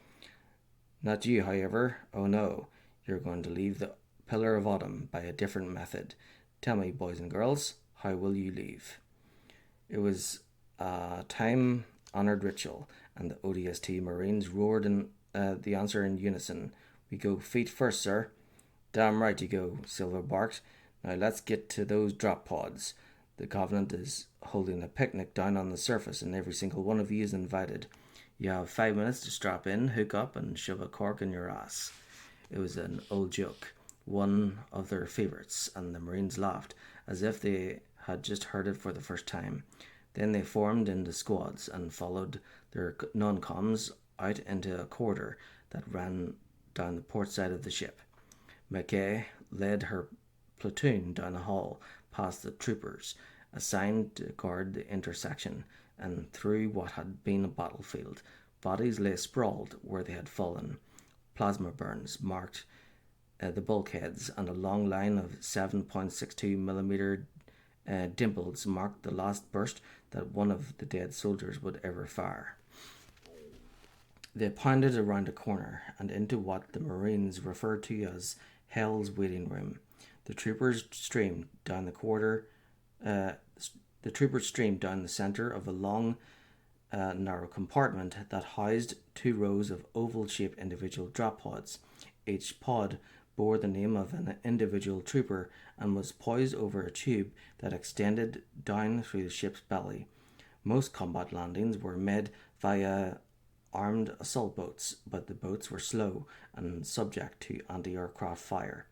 Not you, however. Oh no, you're going to leave the Pillar of Autumn by a different method. Tell me, boys and girls, how will you leave? It was a time-honored ritual, and the ODST Marines roared the answer in unison. We go feet first, sir. Damn right you go, Silver barked. Now let's get to those drop pods. The Covenant is holding a picnic down on the surface, and every single one of you is invited. You have 5 minutes to strap in, hook up, and shove a cork in your ass. It was an old joke, one of their favourites, and the Marines laughed as if they had just heard it for the first time. Then they formed into squads and followed their non-coms out into a corridor that ran down the port side of the ship. Mackay led her platoon down a hall past the troopers assigned to guard the intersection and through what had been a battlefield. Bodies lay sprawled where they had fallen. Plasma burns marked the bulkheads, and a long line of 7.62mm dimples marked the last burst that one of the dead soldiers would ever fire. They pounded around a corner and into what the Marines referred to as Hell's waiting room. The troopers streamed down the center of a long, narrow compartment that housed 2 rows of oval-shaped individual drop pods. Each pod bore the name of an individual trooper and was poised over a tube that extended down through the ship's belly. Most combat landings were made via armed assault boats, but the boats were slow and subject to anti-aircraft fire.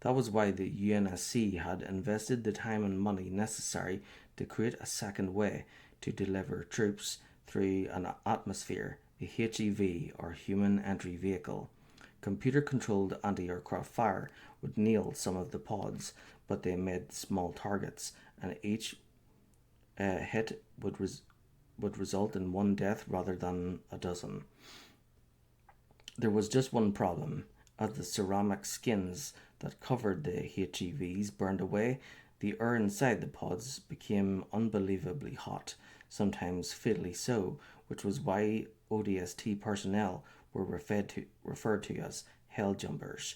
That was why the UNSC had invested the time and money necessary to create a second way to deliver troops through an atmosphere, the HEV, or Human Entry Vehicle. Computer-controlled anti-aircraft fire would nail some of the pods, but they made small targets, and each hit would result in one death rather than a dozen. There was just one problem. As the ceramic skins that covered the HEVs burned away, the air inside the pods became unbelievably hot, sometimes fatally so, which was why ODST personnel were referred to as hell jumpers.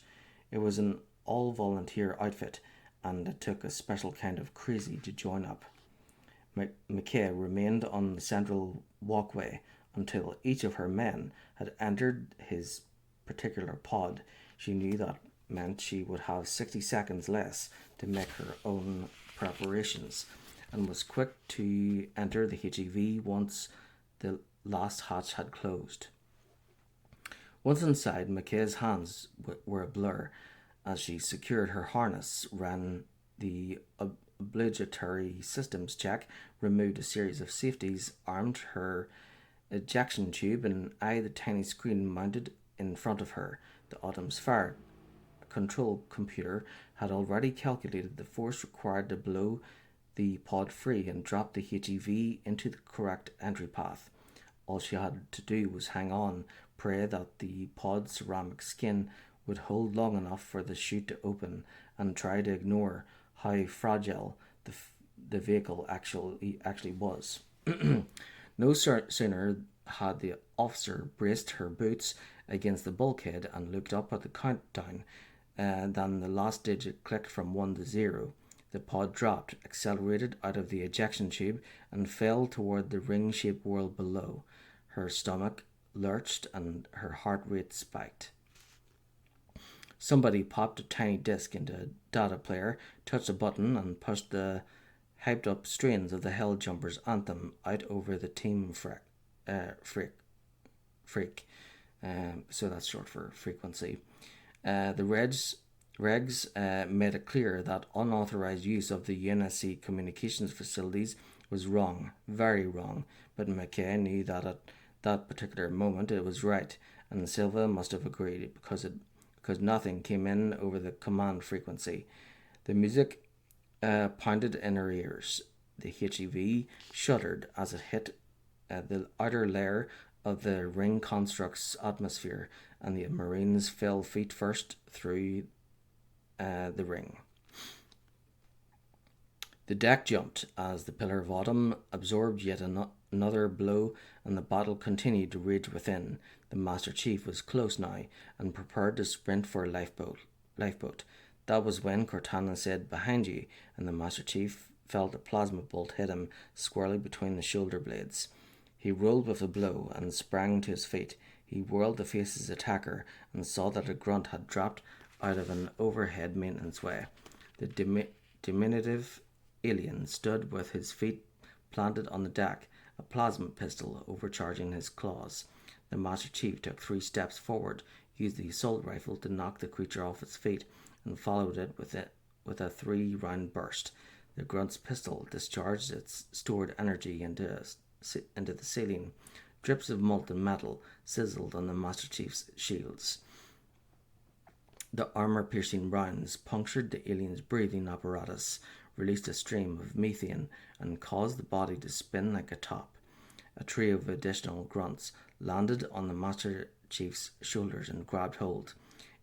It was an all-volunteer outfit, and it took a special kind of crazy to join up. Mackay remained on the central walkway until each of her men had entered his particular pod. She knew that meant she would have 60 seconds less to make her own preparations, and was quick to enter the HEV once the last hatch had closed. Once inside, Mackay's hands were a blur. As she secured her harness, ran the obligatory systems check, removed a series of safeties, armed her ejection tube, and eyed the tiny screen mounted in front of her. The Autumn's fire control computer had already calculated the force required to blow the pod free and drop the HEV into the correct entry path. All she had to do was hang on, pray that the pod's ceramic skin would hold long enough for the chute to open, and try to ignore how fragile the vehicle actually was. No sooner had the officer braced her boots against the bulkhead and looked up at the countdown than the last digit clicked from 1 to 0. The pod dropped, accelerated out of the ejection tube, and fell toward the ring-shaped world below. Her stomach lurched and her heart rate spiked. Somebody popped a tiny disc into a data player, touched a button, and pushed the hyped-up strains of the Hell Jumpers anthem out over the team freak. So that's short for frequency. The regs made it clear that unauthorized use of the UNSC communications facilities was wrong, very wrong, but Mackay knew that at that particular moment it was right, and Silva must have agreed because nothing came in over the command frequency. The music pounded in her ears. The HEV shuddered as it hit the outer layer of the ring construct's atmosphere, and the Marines fell feet first through the ring. The deck jumped as the Pillar of Autumn absorbed yet another blow, and the battle continued to rage within. The Master Chief was close now and prepared to sprint for a lifeboat. That was when Cortana said, "Behind you," and the Master Chief felt a plasma bolt hit him squarely between the shoulder blades. He rolled with a blow and sprang to his feet. He whirled to face his attacker and saw that a grunt had dropped out of an overhead maintenance way. The diminutive alien stood with his feet planted on the deck a plasma pistol overcharging his claws. The Master Chief took 3 steps forward, used the assault rifle to knock the creature off its feet, and followed it with a 3-round burst. The grunt's pistol discharged its stored energy into the ceiling. Drips of molten metal sizzled on the Master Chief's shields. The armor-piercing rounds punctured the alien's breathing apparatus, released a stream of methane, and caused the body to spin like a top. A trio of additional grunts landed on the Master Chief's shoulders and grabbed hold.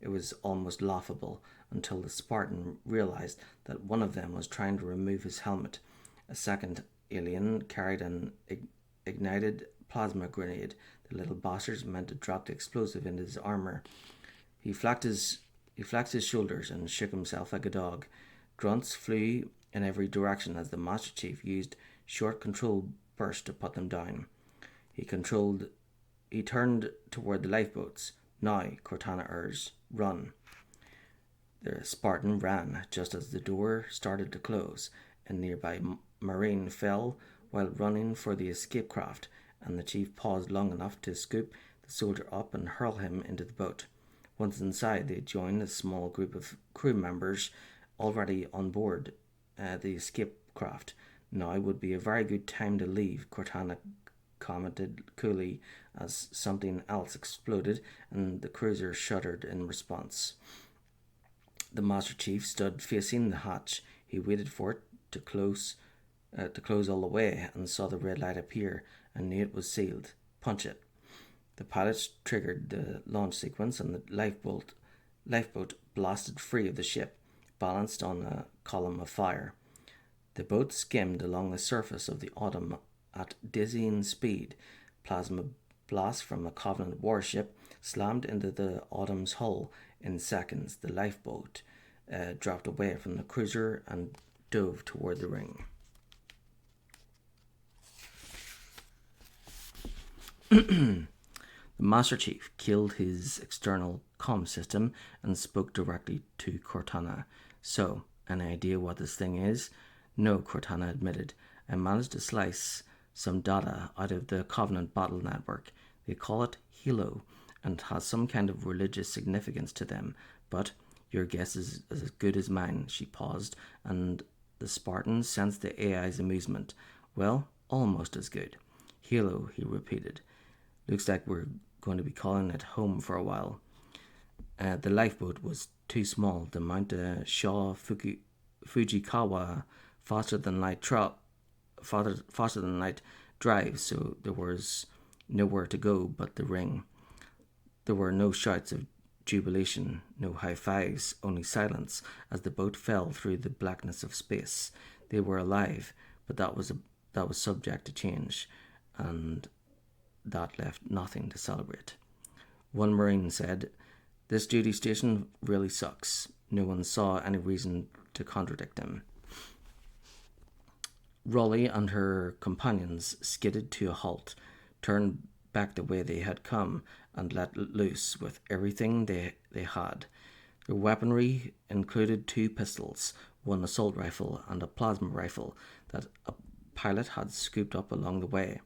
It was almost laughable until the Spartan realized that one of them was trying to remove his helmet. A second alien carried an ignited plasma grenade. The little bastards meant to drop the explosive into his armor. He flexed his shoulders and shook himself like a dog. Grunts flew in every direction as the Master Chief used short control bursts to put them down. He turned toward the lifeboats. "Now," Cortana urged, "run." The Spartan ran just as the door started to close. A nearby Marine fell while running for the escape craft, and the Chief paused long enough to scoop the soldier up and hurl him into the boat. Once inside, they joined a small group of crew members already on board the escape craft. "Now would be a very good time to leave," Cortana commented coolly as something else exploded and the cruiser shuddered in response. The Master Chief stood facing the hatch. He waited for it to close all the way and saw the red light appear and knew it was sealed. "Punch it." The pilots triggered the launch sequence and the lifeboat blasted free of the ship, balanced on a column of fire. The boat skimmed along the surface of the Autumn at dizzying speed. Plasma blasts from a Covenant warship slammed into the Autumn's hull. In seconds, the lifeboat dropped away from the cruiser and dove toward the ring. The Master Chief killed his external comm system and spoke directly to Cortana. "So, any idea what this thing is?" "No," Cortana admitted. "I managed to slice some data out of the Covenant battle network. They call it Hilo, and it has some kind of religious significance to them. But your guess is as good as mine." She paused, and the Spartan sensed the AI's amusement. "Well, almost as good." "Hilo," he repeated. "Looks like we're going to be calling it home for a while." The lifeboat was too small to mount a Shaw Fujikawa faster than light drive, so there was nowhere to go but the ring. There were no shouts of jubilation, no high fives, only silence as the boat fell through the blackness of space. They were alive, but that was subject to change, and that left nothing to celebrate. One Marine said, "This duty station really sucks." No one saw any reason to contradict him. Raleigh and her companions skidded to a halt, turned back the way they had come, and let loose with everything they had. Their weaponry included 2 pistols, 1 assault rifle, and a plasma rifle that a pilot had scooped up along the way.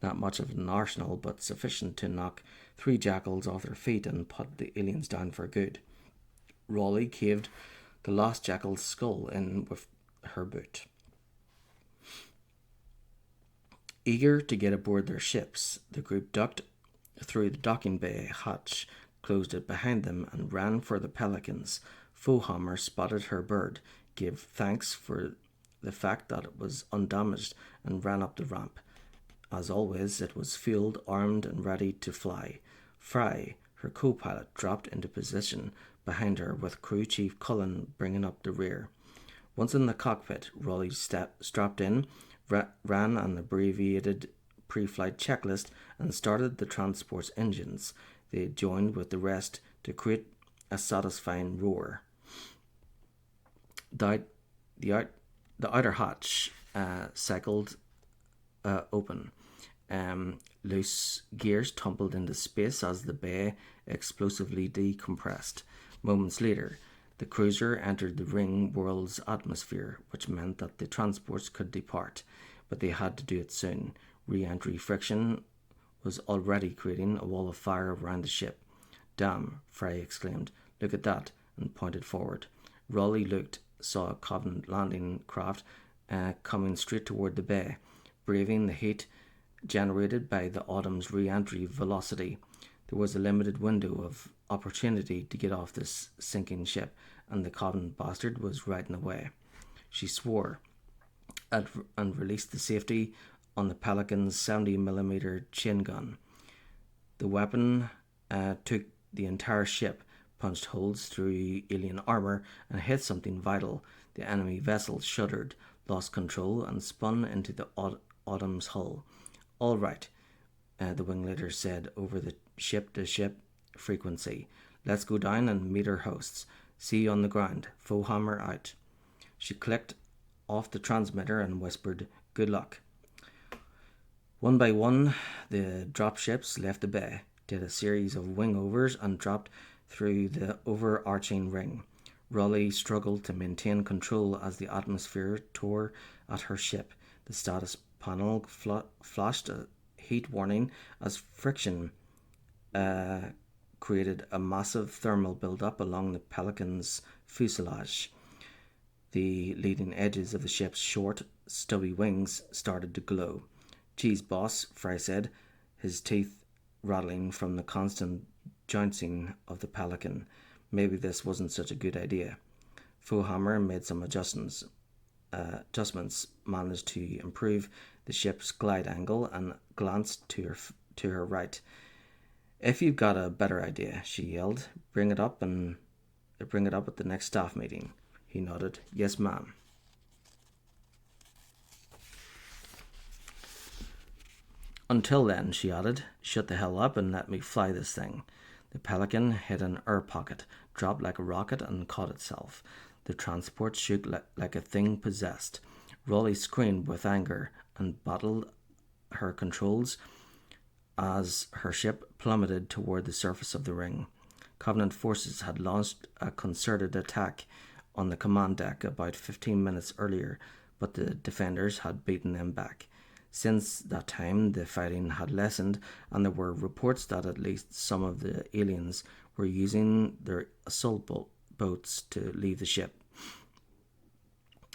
Not much of an arsenal, but sufficient to knock 3 jackals off their feet and put the aliens down for good. Raleigh caved the lost jackal's skull in with her boot. Eager to get aboard their ships, the group ducked through the docking bay hatch, closed it behind them, and ran for the Pelicans. Fohammer spotted her bird, gave thanks for the fact that it was undamaged, and ran up the ramp. As always, it was fueled, armed, and ready to fly. Fry, her co-pilot, dropped into position behind her, with Crew Chief Cullen bringing up the rear. Once in the cockpit, Raleigh strapped in, ran an abbreviated pre-flight checklist, and started the transport's engines. They joined with the rest to create a satisfying roar. The outer hatch cycled open. Loose gears tumbled into space as the bay explosively decompressed. Moments later, the cruiser entered the ring world's atmosphere, which meant that the transports could depart, but they had to do it soon. Re-entry friction was already creating a wall of fire around the ship. "Damn," Fry exclaimed. "Look at that," and pointed forward. Raleigh looked, saw a Covenant landing craft coming straight toward the bay, braving the heat generated by the Autumn's re-entry velocity. There was a limited window of opportunity to get off this sinking ship, and the Covenant bastard was riding away. She swore and released the safety on the Pelican's 70mm chain gun. The weapon took the entire ship, punched holes through alien armor, and hit something vital. The enemy vessel shuddered, lost control, and spun into the Autumn's hull. "All right," the wingleader said over the ship-to-ship frequency. "Let's go down and meet our hosts. See you on the ground. Foehammer out." She clicked off the transmitter and whispered, "Good luck." One by one, the dropships left the bay, did a series of wing-overs, and dropped through the overarching ring. Raleigh struggled to maintain control as the atmosphere tore at her ship. The status panel flashed a heat warning as friction created a massive thermal buildup along the Pelican's fuselage. The leading edges of the ship's short, stubby wings started to glow. "Geez, boss," Fry said, his teeth rattling from the constant jouncing of the Pelican. "Maybe this wasn't such a good idea." Foehammer made some adjustments, managed to improve the ship's glide angle, and glanced to her right. "If you've got a better idea," she yelled, bring it up at the next staff meeting." He nodded. "Yes, ma'am." "Until then," she added, "shut the hell up and let me fly this thing." The Pelican hit an air pocket, dropped like a rocket, and caught itself. The transport shook like a thing possessed. Raleigh screamed with anger and battled her controls as her ship plummeted toward the surface of the ring. Covenant forces had launched a concerted attack on the command deck about 15 minutes earlier, but the defenders had beaten them back. Since that time, the fighting had lessened, and there were reports that at least some of the aliens were using their assault boats to leave the ship.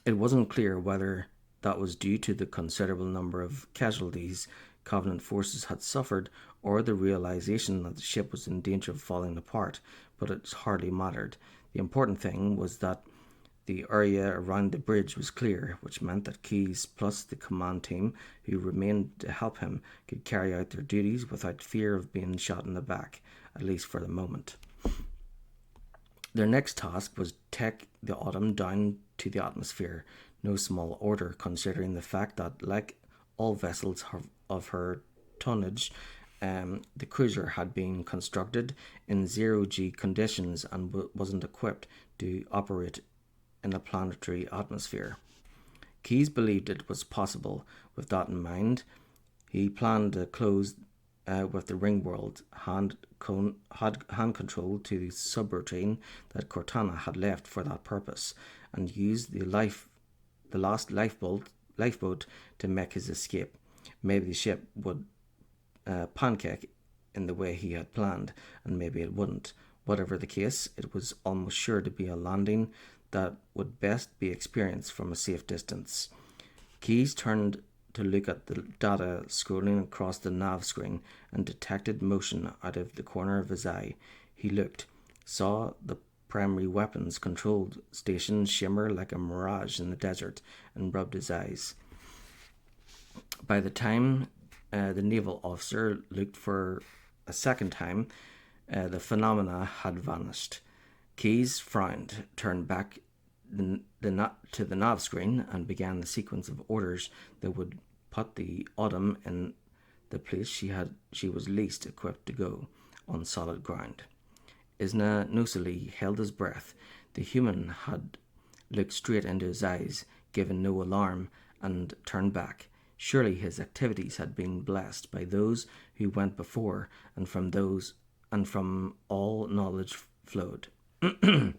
It wasn't clear whether that was due to the considerable number of casualties Covenant forces had suffered, or the realization that the ship was in danger of falling apart, but it hardly mattered. The important thing was that the area around the bridge was clear, which meant that Keyes plus the command team who remained to help him could carry out their duties without fear of being shot in the back, at least for the moment. Their next task was to take the Autumn down to the atmosphere, no small order considering the fact that, like all vessels of her tonnage, the cruiser had been constructed in zero-G conditions and wasn't equipped to operate in a planetary atmosphere. Keyes believed it was possible. With that in mind, he planned to close with the Ringworld hand control to the subroutine that Cortana had left for that purpose, and used the last lifeboat to make his escape. Maybe the ship would pancake in the way he had planned, and maybe it wouldn't. Whatever the case, it was almost sure to be a landing that would best be experienced from a safe distance. Keyes turned to look at the data scrolling across the nav screen and detected motion out of the corner of his eye. He looked, saw the primary weapons control station shimmer like a mirage in the desert, and rubbed his eyes. By the time the naval officer looked for a second time, the phenomena had vanished. Keyes frowned, turned back to the nav screen, and began the sequence of orders that would put the Autumn in the place she was least equipped to go, on solid ground. Isna Nosili held his breath. The human had looked straight into his eyes, given no alarm, and turned back. Surely his activities had been blessed by those who went before, and from all knowledge flowed. The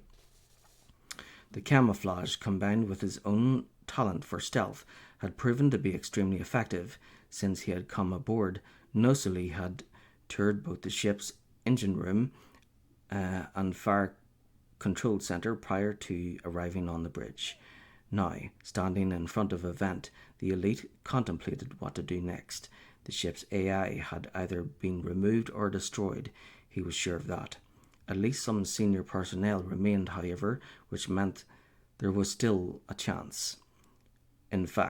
camouflage, combined with his own talent for stealth had proven to be extremely effective since he had come aboard. Nosely had toured both the ship's engine room and fire control centre prior to arriving on the bridge. Now, standing in front of a vent, the elite contemplated what to do next. The ship's AI had either been removed or destroyed. He was sure of that. At least some senior personnel remained, however, which meant there was still a chance. In fact,